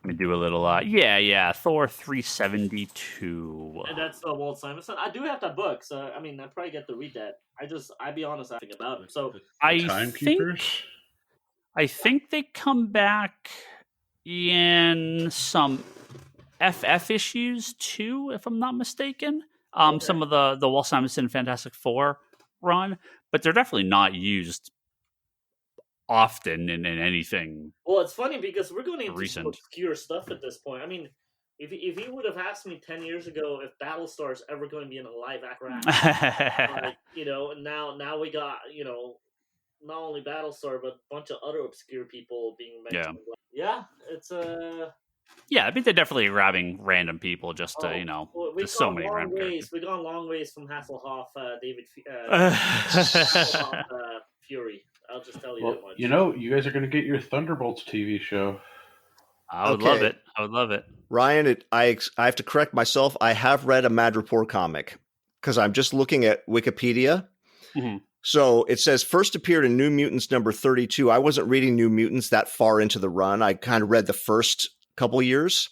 Let me do a little. Thor 372. And that's Walt Simonson. I do have that book, so I mean, I probably get to read that. I'll be honest, I think about it. So I think they come back in some FF issues too, if I'm not mistaken. Some of the Walt Simonson Fantastic Four run, but they're definitely not used often in anything. Well, it's funny because we're going into recent. some obscure stuff at this point. I mean, if you would have asked me 10 years ago if Battlestar is ever going to be in a live action, and now we got, not only Battlestar, but a bunch of other obscure people being mentioned. Yeah, it's Yeah, I think they're definitely grabbing random people just to, there's so many random characters. We've gone long ways from Hasselhoff, David Fury. I'll just tell you that much. You guys are going to get your Thunderbolts TV show. I would love it. Ryan, I have to correct myself. I have read a Madripoor comic because I'm just looking at Wikipedia. Mm-hmm. So it says first appeared in New Mutants number 32. I wasn't reading New Mutants that far into the run. I kind of read the first couple years.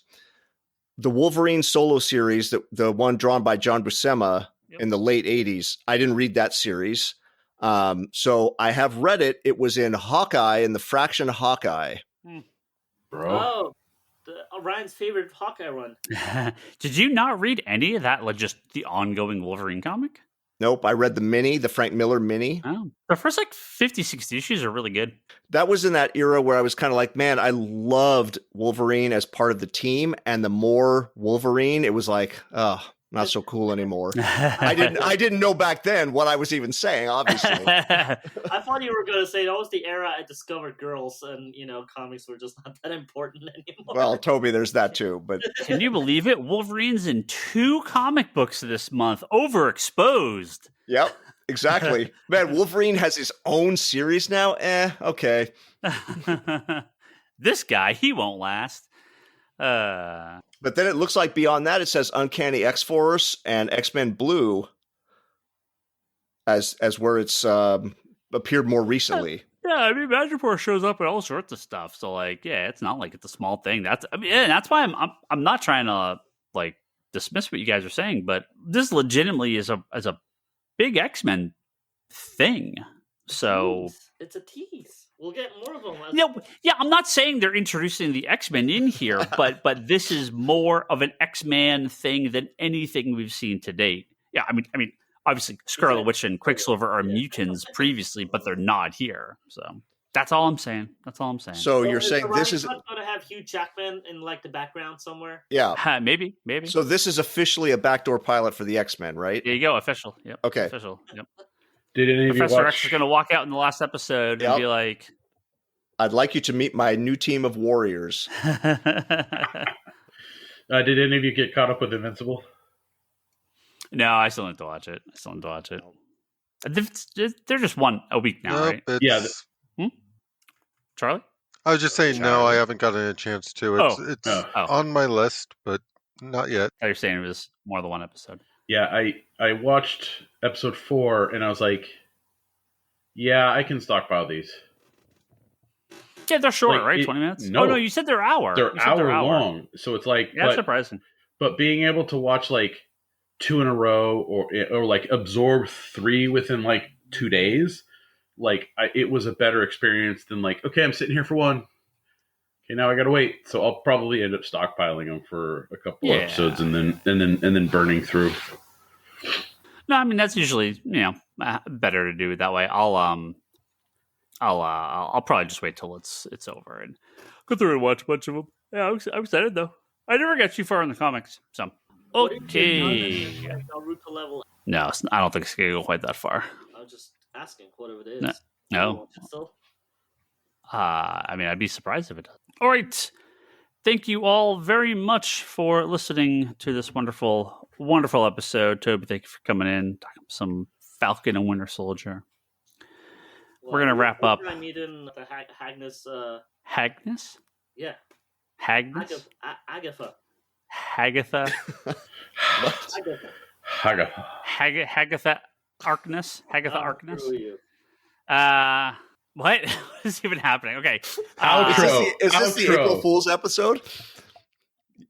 The Wolverine solo series, the one drawn by John Buscema in the late 80s, I didn't read that series. So I have read it. It was in Hawkeye, in the Fraction Hawkeye. Bro. Oh, Ryan's favorite Hawkeye run. Did you not read any of that, like just the ongoing Wolverine comic? Nope, I read the Frank Miller mini. Oh, the first 50, 60 issues are really good. That was in that era where I was kind of like, man, I loved Wolverine as part of the team, and the more Wolverine, it was like, oh, not so cool anymore. I didn't know back then what I was even saying, obviously. I thought you were going to say that was the era I discovered girls and, comics were just not that important anymore. Well, Toby, there's that too. But can you believe it? Wolverine's in 2 comic books this month. Overexposed. Yep, exactly. Man, Wolverine has his own series now? Okay. This guy, he won't last. But then it looks like beyond that, it says Uncanny X-Force and X-Men Blue as where it's appeared more recently. Yeah, I mean, Madripoor shows up in all sorts of stuff. So, it's not like it's a small thing. That's why I'm not trying to dismiss what you guys are saying, but this legitimately is a big X-Men thing. So it's a tease. We'll get more of them. Yeah, I'm not saying they're introducing the X-Men in here, but this is more of an X-Men thing than anything we've seen to date. Yeah, I mean, obviously Scarlet Witch and Quicksilver are mutants previously, but they're not here. So that's all I'm saying. So you're saying this is going to have Hugh Jackman in the background somewhere? Yeah, maybe. So this is officially a backdoor pilot for the X-Men, right? There you go, official. Yep. Okay, official. Yep. Did any of you Professor watch? X is going to walk out in the last episode and be like, I'd like you to meet my new team of warriors. Did any of you get caught up with Invincible? No, I still need to watch it. They're just a week now, right? Yeah. Charlie? I was just saying, no, I haven't gotten a chance to. It's on my list, but not yet. Oh, you're saying it was more than one episode. Yeah, I watched episode 4, and I was like, yeah, I can stockpile these. Yeah, they're shorter, Like, right? 20 minutes? no. Oh, no, you said they're hour. They're You said hour long. So it's like, Yeah, that's surprising. but being able to watch like 2 in a row or like absorb 3 within like 2 days, like it was a better experience than like, okay, I'm sitting here for 1. Okay, now I gotta wait. So I'll probably end up stockpiling them for a couple episodes and then burning through. No, I mean that's usually better to do it that way. I'll probably just wait till it's over and go through and watch a bunch of them. Yeah, I'm excited though. I never got too far in the comics, so okay. Naruto level. No, I don't think it's gonna go quite that far. I was just asking whatever it is. No. I mean, I'd be surprised if it does. All right. Thank you all very much for listening to this wonderful, wonderful episode. Toby, thank you for coming in, talking some Falcon and Winter Soldier. Well, we're going to wrap up. I meet in the Agnes. Agnes? Yeah. Agnes? Agatha. Agatha? Agatha Harkness? Agatha Harkness? What is even happening? Okay. Is this the April Fool's episode?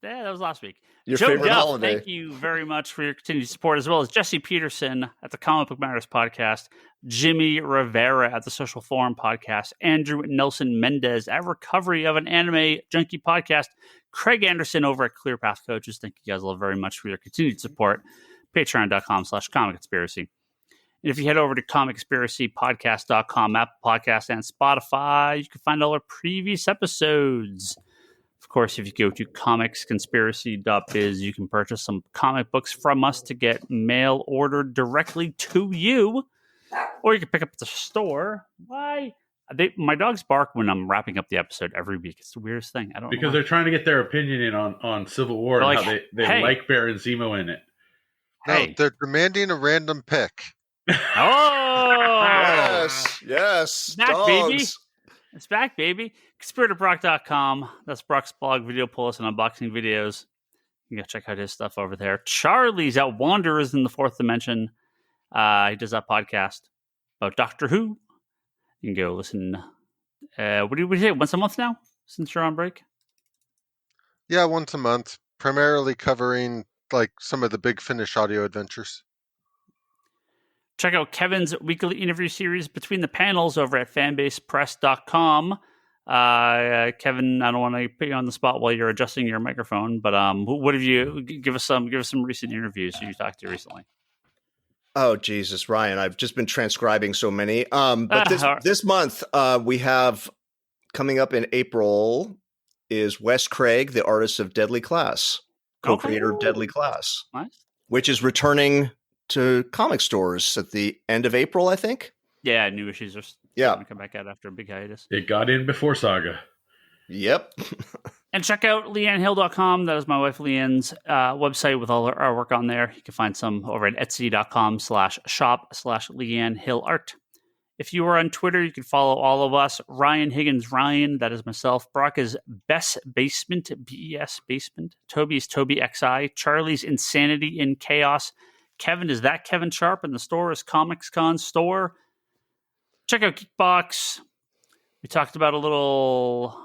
Yeah, that was last week. Your Joe favorite Duff, holiday. thank you very much for your continued support, as well as Jesse Peterson at the Comic Book Matters podcast, Jimmy Rivera at the Social Forum podcast, Andrew Nelson Mendez at Recovery of an Anime Junkie podcast, Craig Anderson over at Clear Path Coaches. Thank you guys all very much for your continued support. Patreon.com/comicconspiracy. And if you head over to comicconspiracypodcast.com, Apple Podcasts, and Spotify, you can find all our previous episodes. Of course, if you go to comicsconspiracy.biz, you can purchase some comic books from us to get mail ordered directly to you. Or you can pick up at the store. Why? My dogs bark when I'm wrapping up the episode every week. It's the weirdest thing. I don't know. Because they're trying to get their opinion in on Civil War and how they like Baron Zemo in it. No, they're demanding a random pick. Oh! Yes. Back, dogs. baby. It's back, baby. Conspiratobrock.com. That's Brock's blog, video pulls, and unboxing videos. You can go check out his stuff over there. Charlie's at Wanderers in the Fourth Dimension. He does that podcast about Doctor Who. You can go listen. What do you say? Once a month now, since you're on break? Yeah, once a month. Primarily covering like some of the Big Finish audio adventures. Check out Kevin's weekly interview series Between the Panels over at fanbasepress.com. Kevin, I don't want to put you on the spot while you're adjusting your microphone, but what have you give us some recent interviews you talked to recently? Oh Jesus, Ryan! I've just been transcribing so many. But this month we have coming up in April is Wes Craig, the artist of Deadly Class, co-creator of Deadly Class, nice. Which is returning to comic stores at the end of April, I think. Yeah, new issues are going to come back out after a big hiatus. It got in before Saga. Yep. And check out leannehill.com. That is my wife Leanne's website with all her artwork on there. You can find some over at etsy.com/shop/LeanneHillArt. If you are on Twitter, you can follow all of us. Ryan Higgins, Ryan, that is myself. Brock is Best Basement, BES Basement. Toby is Toby XI. Charlie's Insanity in Chaos. Kevin is that Kevin Sharp, and the store is Comics Con Store. Check out Geekbox. We talked about a little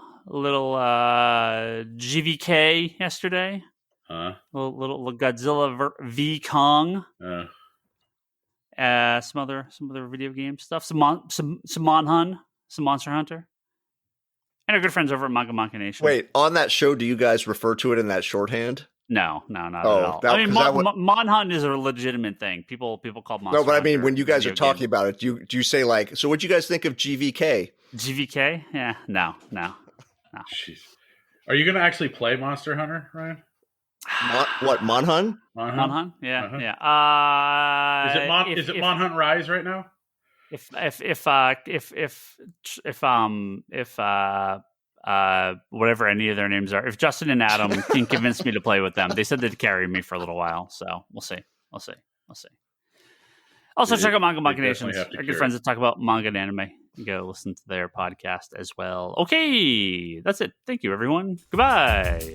GVK yesterday. Little Godzilla v Kong. Some other video game stuff. Some Monster Hunter. And our good friends over at Manga Nation. Wait, on that show, do you guys refer to it in that shorthand? No, not at all. Monhunt is a legitimate thing. People call Monster No, but I mean, Hunter when you guys are talking about it, do you say like, so what'd you guys think of GVK? GVK? Yeah, no. Jeez. Are you going to actually play Monster Hunter, Ryan? What, Monhunt? Monhunt? Yeah. Is it Monhunt Rise right now? If whatever any of their names are, if Justin and Adam can convince me to play with them, they said they'd carry me for a little while, so we'll see. Also, check out Manga Nations, our good friends that talk about manga and anime. You go listen to their podcast as well. Okay, that's it. Thank you, everyone. Goodbye.